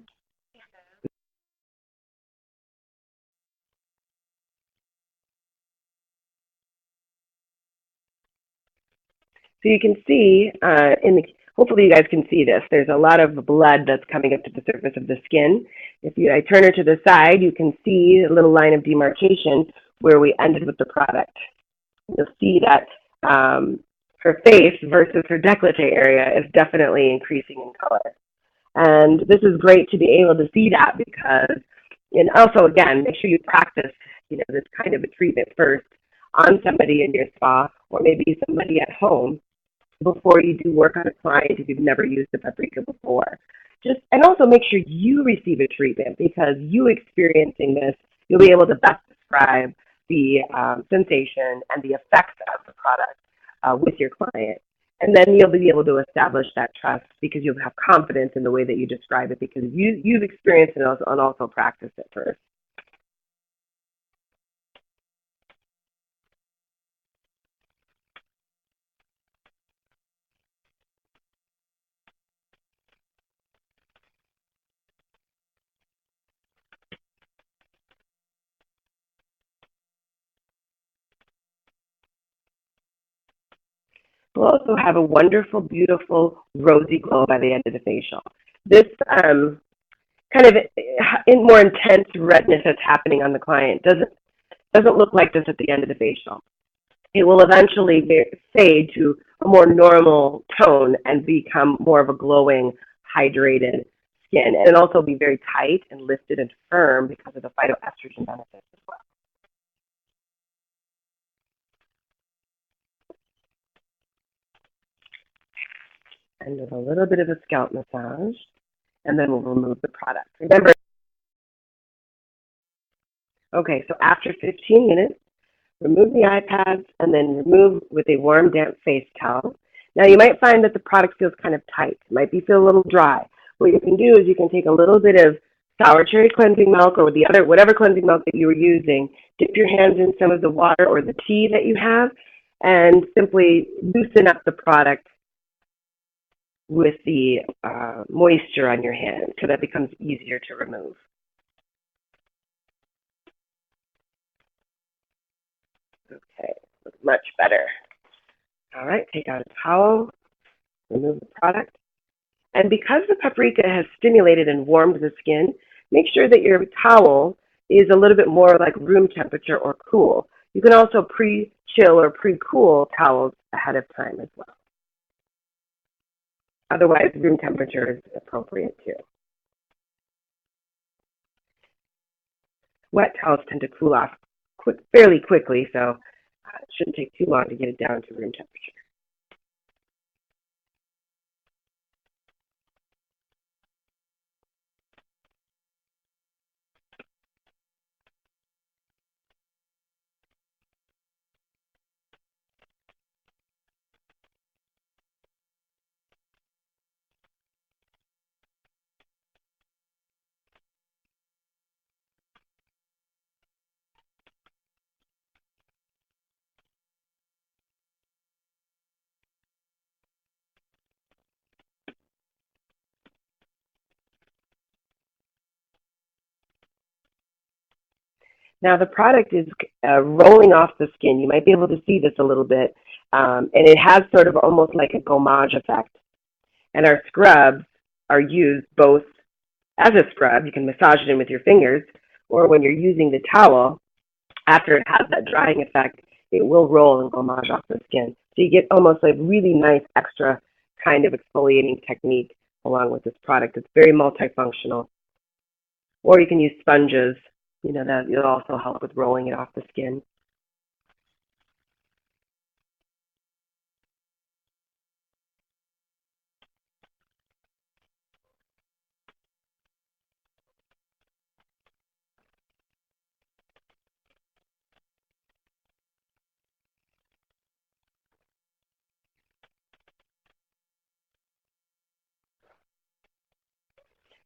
So you can see, hopefully you guys can see this. There's a lot of blood that's coming up to the surface of the skin. I turn her to the side, you can see a little line of demarcation where we ended with the product. You'll see that her face versus her décolleté area is definitely increasing in color. And this is great to be able to see that because, and also again, make sure you practice, this kind of a treatment first on somebody in your spa or maybe somebody at home before you do work on a client if you've never used the paprika before. And also make sure you receive a treatment because you experiencing this, you'll be able to best describe the sensation and the effects of the product with your client. And then you'll be able to establish that trust because you'll have confidence in the way that you describe it because you've experienced it and also practiced it first. We'll also have a wonderful, beautiful, rosy glow by the end of the facial. This kind of more intense redness that's happening on the client doesn't look like this at the end of the facial. It will eventually fade to a more normal tone and become more of a glowing, hydrated skin. And it'll also be very tight and lifted and firm because of the phytoestrogen benefits as well. And with a little bit of a scalp massage, and then we'll remove the product. Remember, okay, so after 15 minutes, Remove the eye pads and then remove with a warm, damp face towel. Now you might find that the product feels kind of tight. It might be feel a little dry. What you can do is you can take a little bit of sour cherry cleansing milk or the other whatever cleansing milk that you were using, dip your hands in some of the water or the tea that you have, and simply loosen up the product with the moisture on your hand so that becomes easier to remove. Okay, looks much better. All right, take out a towel, remove the product. And because the paprika has stimulated and warmed the skin, make sure that your towel is a little bit more like room temperature or cool. You can also pre-chill or pre-cool towels ahead of time as well. Otherwise, room temperature is appropriate too. Wet towels tend to cool off fairly quickly, so it shouldn't take too long to get it down to room temperature. Now the product is rolling off the skin. You might be able to see this a little bit, and it has sort of almost like a gommage effect. And our scrubs are used both as a scrub. You can massage it in with your fingers, or when you're using the towel, after it has that drying effect, it will roll and gommage off the skin. So you get almost like really nice extra kind of exfoliating technique along with this product. It's very multifunctional. Or you can use sponges, that will also help with rolling it off the skin.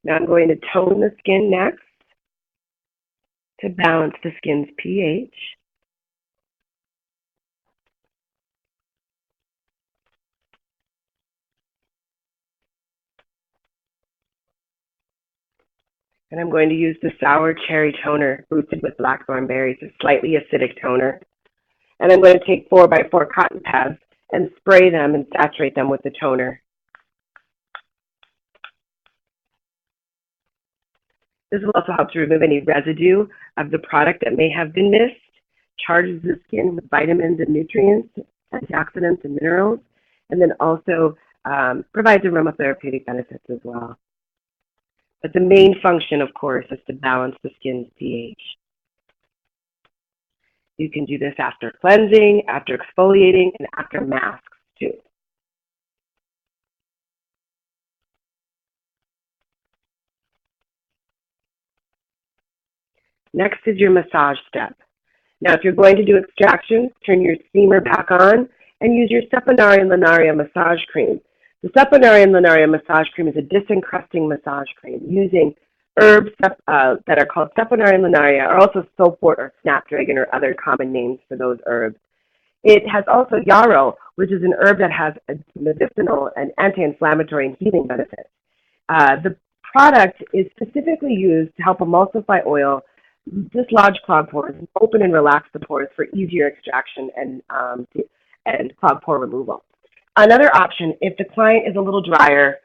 Now I'm going to tone the skin next to balance the skin's pH. And I'm going to use the sour cherry toner boosted with blackthorn berries, a slightly acidic toner. And I'm going to take 4x4 cotton pads and spray them and saturate them with the toner. This will also help to remove any residue of the product that may have been missed, charges the skin with vitamins and nutrients, antioxidants and minerals, and then also provides aromatherapeutic benefits as well. But the main function, of course, is to balance the skin's pH. You can do this after cleansing, after exfoliating, and after masks too. Next is your massage step. Now, if you're going to do extractions, turn your steamer back on and use your Saponara and Linaria massage cream. The Saponara and Linaria massage cream is a disencrusting massage cream using herbs that are called Saponara and Linaria, or also soapwort or snapdragon or other common names for those herbs. It has also yarrow, which is an herb that has a medicinal and anti-inflammatory and healing benefits. The product is specifically used to help emulsify oil, dislodge clogged pores, open and relax the pores for easier extraction and clogged pore removal. Another option, if the client is a little drier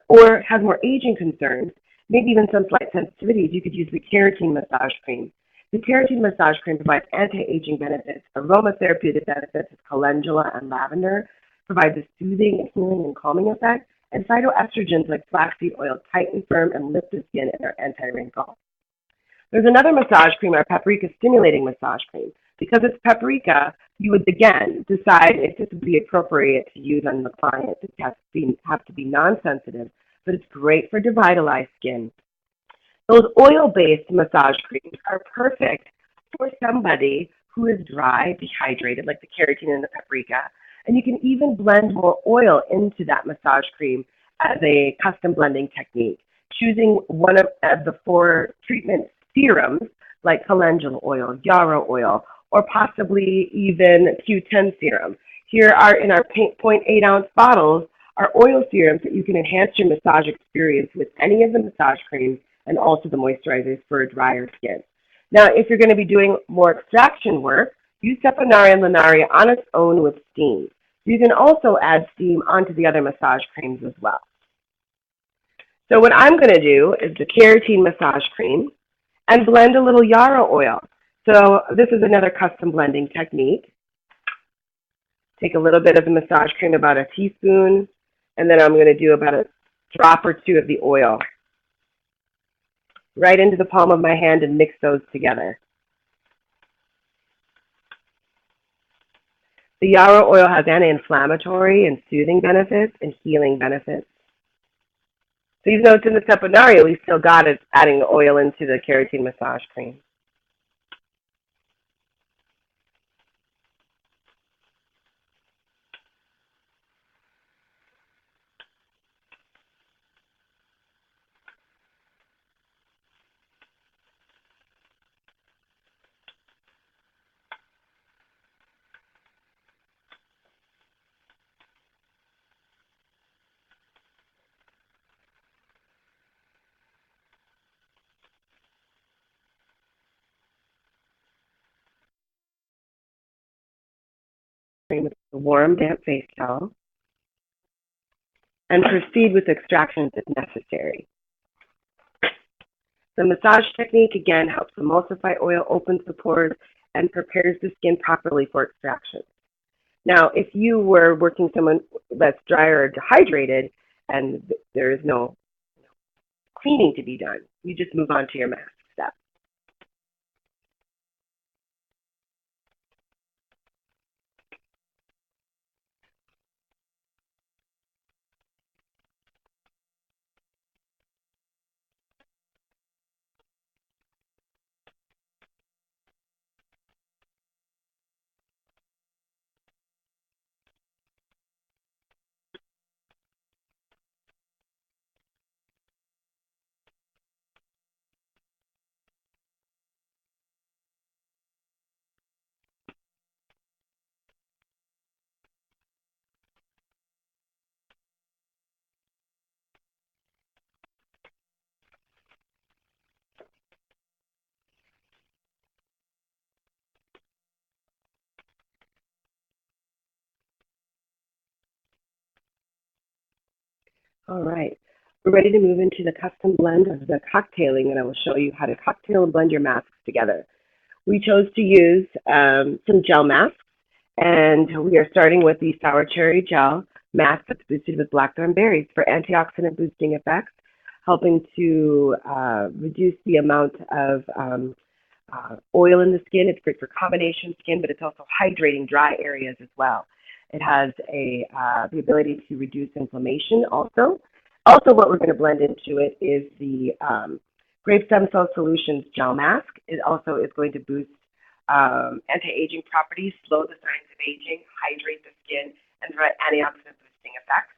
or has more aging concerns, maybe even some slight sensitivities, you could use the keratin massage cream. The keratin massage cream provides anti-aging benefits, aromatherapeutic benefits of calendula and lavender, provides a soothing and healing and calming effect, and phytoestrogens like flaxseed oil tighten, firm, and lift the skin and are anti-wrinkle. There's another massage cream, our paprika stimulating massage cream. Because it's paprika, you would again decide if this would be appropriate to use on the client. It has to be non-sensitive, but it's great for devitalized skin. Those oil-based massage creams are perfect for somebody who is dry, dehydrated, like the carotene and the paprika. And you can even blend more oil into that massage cream as a custom blending technique, choosing one of the 4 treatment serums like calendula oil, yarrow oil, or possibly even Q10 serum. Here are in our 0.8 ounce bottles are oil serums that you can enhance your massage experience with any of the massage creams and also the moisturizers for a drier skin. Now, if you're going to be doing more extraction work, use Saponaria and Linaria on its own with steam. You can also add steam onto the other massage creams as well. So what I'm going to do is the carotene massage cream and blend a little yarrow oil. So this is another custom blending technique. Take a little bit of the massage cream, about a teaspoon, and then I'm going to do about a drop or 2 of the oil right into the palm of my hand and mix those together. The yarrow oil has anti-inflammatory and soothing benefits and healing benefits. So even though it's in the Saponaria, we still got it adding the oil into the carotene massage cream. With a warm, damp face towel, and proceed with extractions if necessary. The massage technique, again, helps emulsify oil, opens the pores, and prepares the skin properly for extraction. Now, if you were working someone that's drier or dehydrated and there is no cleaning to be done, you just move on to your mask step. All right, we're ready to move into the custom blend of the cocktailing, and I will show you how to cocktail and blend your masks together. We chose to use some gel masks, and we are starting with the sour cherry gel mask that's boosted with blackthorn berries for antioxidant boosting effects, helping to reduce the amount of oil in the skin. It's great for combination skin, but it's also hydrating dry areas as well. It has the ability to reduce inflammation also. Also, what we're going to blend into it is the Grape Stem Cell Solutions Gel Mask. It also is going to boost anti-aging properties, slow the signs of aging, hydrate the skin, and provide antioxidant boosting effects.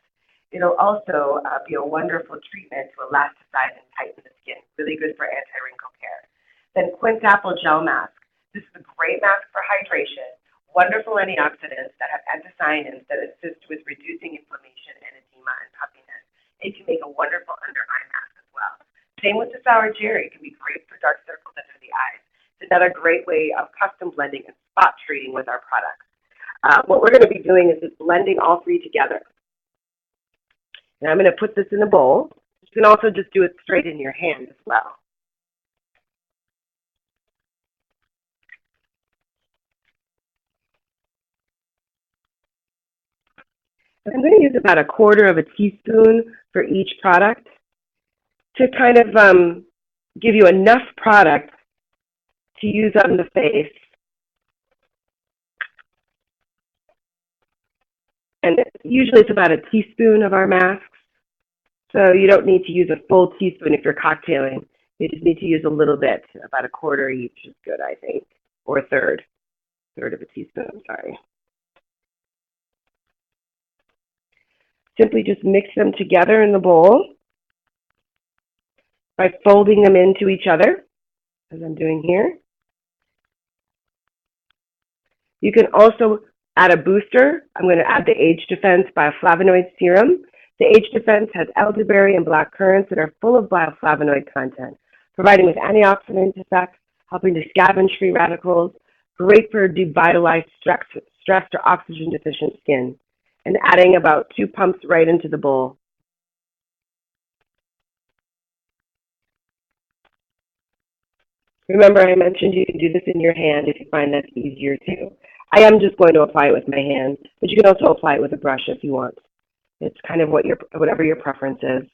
It'll also be a wonderful treatment to elasticize and tighten the skin. Really good for anti-wrinkle care. Then Quince Apple Gel Mask. This is a great mask for hydration. Wonderful antioxidants that have anthocyanins that assist with reducing inflammation and edema and puffiness. It can make a wonderful under eye mask as well. Same with the sour cherry. It can be great for dark circles under the eyes. It's another great way of custom blending and spot treating with our products. What we're going to be doing is just blending all 3 together. And I'm going to put this in a bowl. You can also just do it straight in your hand as well. And I'm going to use about 1/4 teaspoon for each product to kind of give you enough product to use on the face. And usually it's about 1 teaspoon of our masks. So you don't need to use a full teaspoon if you're cocktailing. You just need to use a little bit, about 1/4 each is good, I think, or 1/3. third of a teaspoon, sorry. Simply just mix them together in the bowl by folding them into each other, as I'm doing here. You can also add a booster. I'm going to add the Age Defense Bioflavonoid Serum. The Age Defense has elderberry and black currants that are full of bioflavonoid content, providing with antioxidant effects, helping to scavenge free radicals, great for devitalized, stressed or oxygen deficient skin, and adding about 2 pumps right into the bowl. Remember, I mentioned you can do this in your hand if you find that's easier too. I am just going to apply it with my hand, but you can also apply it with a brush if you want. It's kind of whatever your preference is.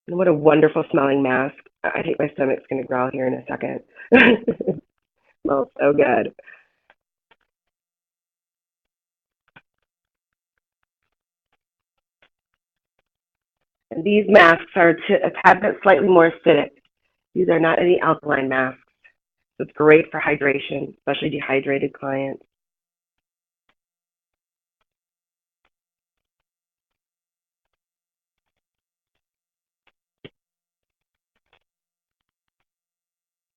And what a wonderful smelling mask. I think my stomach's going to growl here in a second. Smells so good. And these masks are a tad bit slightly more acidic. These are not any alkaline masks. So it's great for hydration, especially dehydrated clients.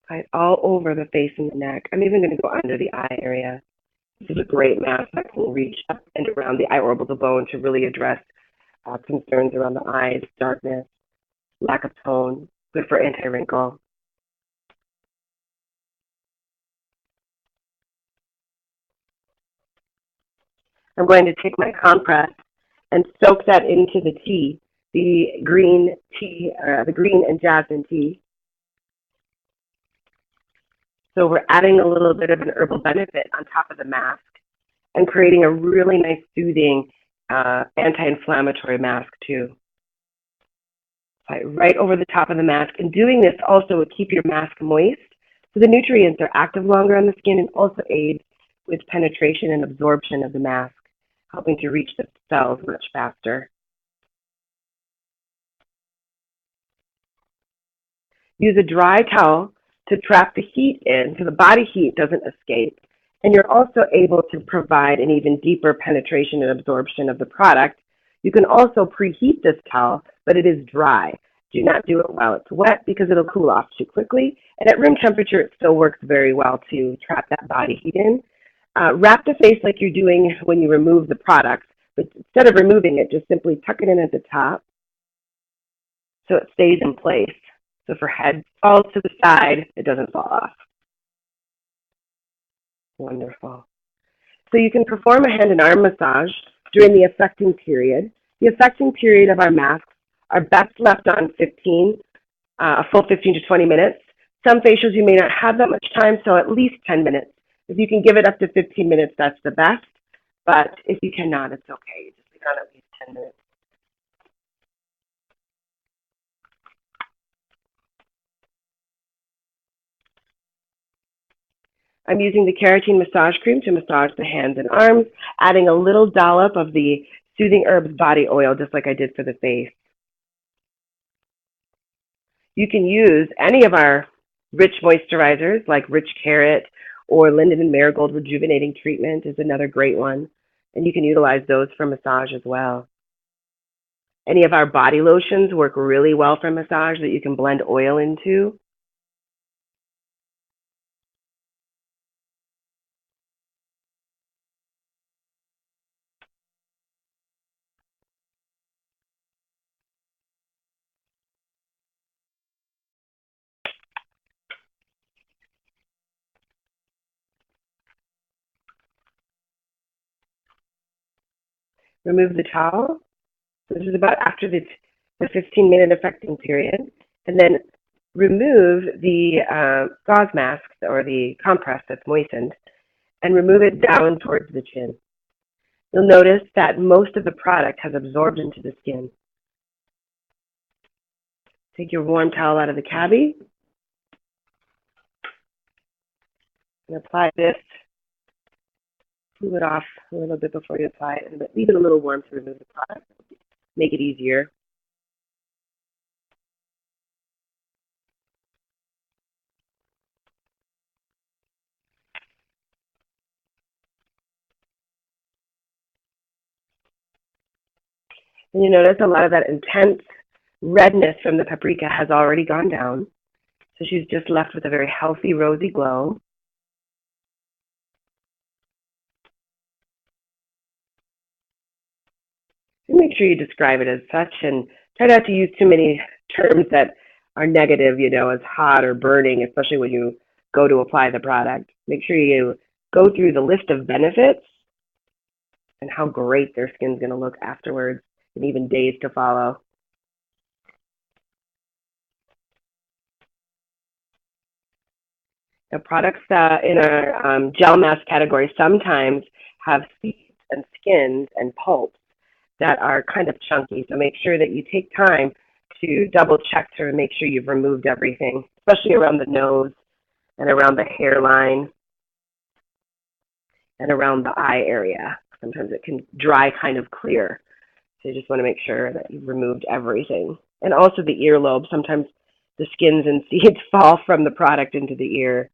Apply it all over the face and the neck. I'm even going to go under the eye area. This is a great mask that can reach up and around the eye orbital bone to really address concerns around the eyes, darkness, lack of tone, good for anti-wrinkle. I'm going to take my compress and soak that into the tea, the green and jasmine tea. So we're adding a little bit of an herbal benefit on top of the mask and creating a really nice soothing anti-inflammatory mask too. Right over the top of the mask. And doing this also will keep your mask moist, so the nutrients are active longer on the skin and also aids with penetration and absorption of the mask, helping to reach the cells much faster. Use a dry towel to trap the heat in so the body heat doesn't escape. And you're also able to provide an even deeper penetration and absorption of the product. You can also preheat this towel, but it is dry. Do not do it while it's wet because it'll cool off too quickly. And at room temperature, it still works very well to trap that body heat in. Wrap the face like you're doing when you remove the product, but instead of removing it, just simply tuck it in at the top so it stays in place. So if her head falls to the side, it doesn't fall off. Wonderful. So you can perform a hand and arm massage during the affecting period. The affecting period of our masks are best left on a full 15 to 20 minutes. Some facials you may not have that much time, so at least 10 minutes. If you can give it up to 15 minutes, that's the best. But if you cannot, it's okay. Just leave it on at least 10 minutes. I'm using the Keratin Massage Cream to massage the hands and arms, adding a little dollop of the Soothing Herbs body oil, just like I did for the face. You can use any of our rich moisturizers, like Rich Carrot or Linden and Marigold Rejuvenating Treatment is another great one. And you can utilize those for massage as well. Any of our body lotions work really well for massage that you can blend oil into. Remove the towel. This is about after the 15-minute affecting period. And then remove the gauze mask or the compress that's moistened and remove it down towards the chin. You'll notice that most of the product has absorbed into the skin. Take your warm towel out of the cabbie and apply this. Cool it off a little bit before you apply it, and leave it a little warm to remove the product. Make it easier. And you notice a lot of that intense redness from the paprika has already gone down. So she's just left with a very healthy, rosy glow. So make sure you describe it as such and try not to use too many terms that are negative, as hot or burning, especially when you go to apply the product. Make sure you go through the list of benefits and how great their skin's going to look afterwards and even days to follow. The products in our gel mask category sometimes have seeds and skins and pulps that are kind of chunky. So make sure that you take time to double check to make sure you've removed everything, especially around the nose and around the hairline and around the eye area. Sometimes it can dry kind of clear. So you just want to make sure that you've removed everything. And also the earlobe. Sometimes the skins and seeds fall from the product into the ear.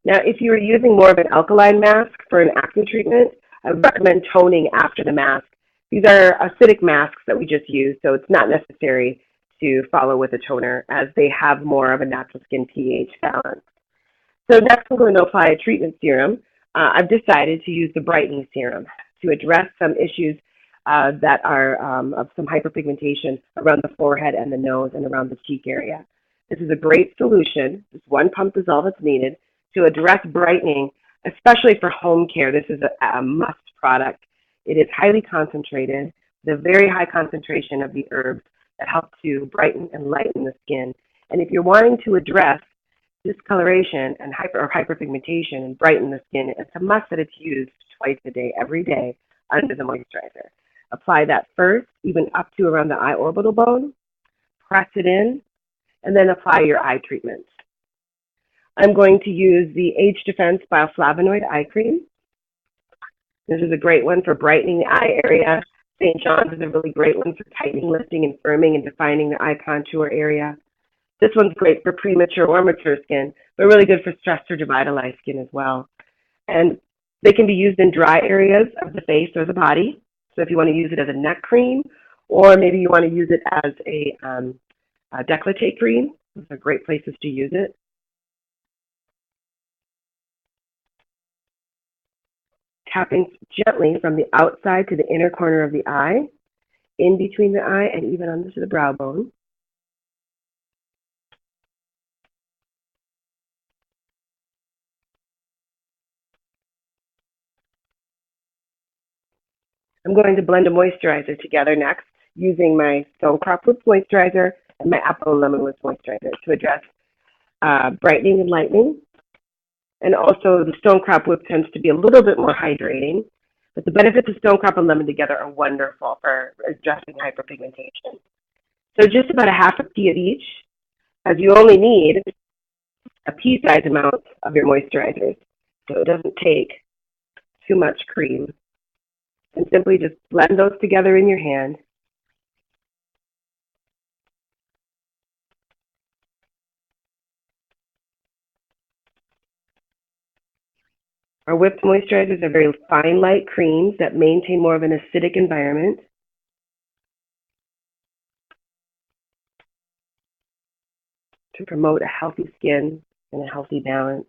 Now, if you are using more of an alkaline mask for an acne treatment, I would recommend toning after the mask. These are acidic masks that we just use, so it's not necessary to follow with a toner as they have more of a natural skin pH balance. So next I'm going to apply a treatment serum. I've decided to use the brightening serum to address some issues that are of some hyperpigmentation around the forehead and the nose and around the cheek area. This is a great solution. Just one pump is all that's needed to address brightening, especially for home care. This is a must product. It is highly concentrated, with a very high concentration of the herbs that help to brighten and lighten the skin. And if you're wanting to address discoloration and hyperpigmentation and brighten the skin, it's a must that it's used twice a day, every day, under the moisturizer. Apply that first, even up to around the eye orbital bone, press it in, and then apply your eye treatment. I'm going to use the Age Defense Bioflavonoid Eye Cream. This is a great one for brightening the eye area. St. John's is a really great one for tightening, lifting, and firming and defining the eye contour area. This one's great for premature or mature skin, but really good for stressed or devitalized skin as well. And they can be used in dry areas of the face or the body. So if you want to use it as a neck cream, or maybe you want to use it as a décolleté cream, those are great places to use it. Tapping gently from the outside to the inner corner of the eye, in between the eye, and even under the brow bone. I'm going to blend a moisturizer together next using my Stone Crop Whip moisturizer and my Apple Lemon Whip moisturizer to address brightening and lightening. And also the Stone Crop Whip tends to be a little bit more hydrating, but the benefits of Stone Crop and lemon together are wonderful for addressing hyperpigmentation. So just about a half a pea of each, as you only need a pea-sized amount of your moisturizers, so it doesn't take too much cream. And simply just blend those together in your hand. Our whipped moisturizers are very fine, light creams that maintain more of an acidic environment. To promote a healthy skin and a healthy balance.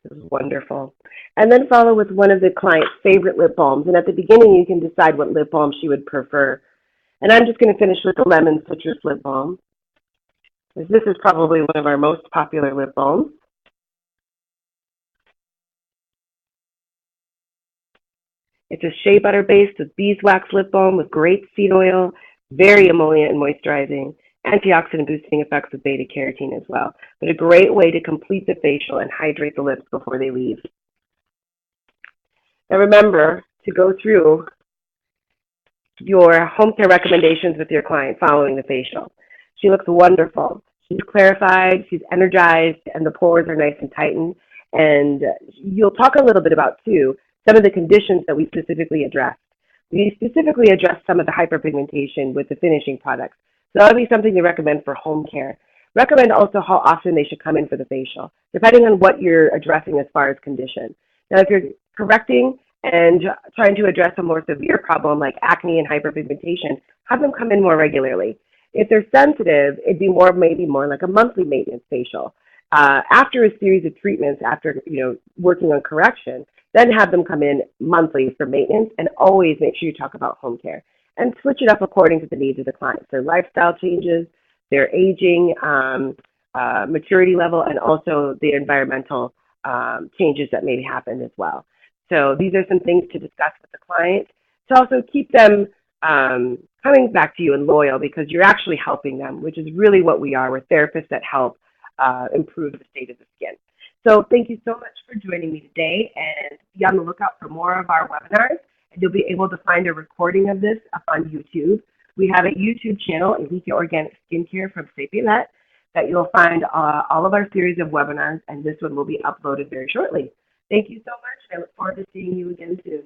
This is wonderful. And then follow with one of the client's favorite lip balms. And at the beginning, you can decide what lip balm she would prefer. And I'm just going to finish with the Lemon Citrus Lip Balm. This is probably one of our most popular lip balms. It's a shea butter based with beeswax lip balm with grape seed oil, very emollient and moisturizing, antioxidant boosting effects with beta carotene as well. But a great way to complete the facial and hydrate the lips before they leave. Now remember to go through your home care recommendations with your client following the facial. She looks wonderful. She's clarified, she's energized, and the pores are nice and tightened. And you'll talk a little bit about, too, some of the conditions that we specifically addressed. We specifically addressed some of the hyperpigmentation with the finishing products. So that would be something to recommend for home care. Recommend also how often they should come in for the facial, depending on what you're addressing as far as condition. Now, if you're correcting and trying to address a more severe problem like acne and hyperpigmentation, have them come in more regularly. If they're sensitive, it'd be more maybe more like a monthly maintenance facial. After a series of treatments, after working on correction, then have them come in monthly for maintenance, and always make sure you talk about home care and switch it up according to the needs of the clients, their lifestyle changes, their aging, maturity level, and also the environmental changes that may happen as well. So these are some things to discuss with the client to also keep them coming back to you and loyal, because you're actually helping them, which is really what we are. We're therapists that help improve the state of the skin. So thank you so much for joining me today, and be on the lookout for more of our webinars. And you'll be able to find a recording of this up on YouTube. We have a YouTube channel, Ilike Organic Skincare from Sapienet, that you'll find all of our series of webinars, and this one will be uploaded very shortly. Thank you so much. I look forward to seeing you again soon.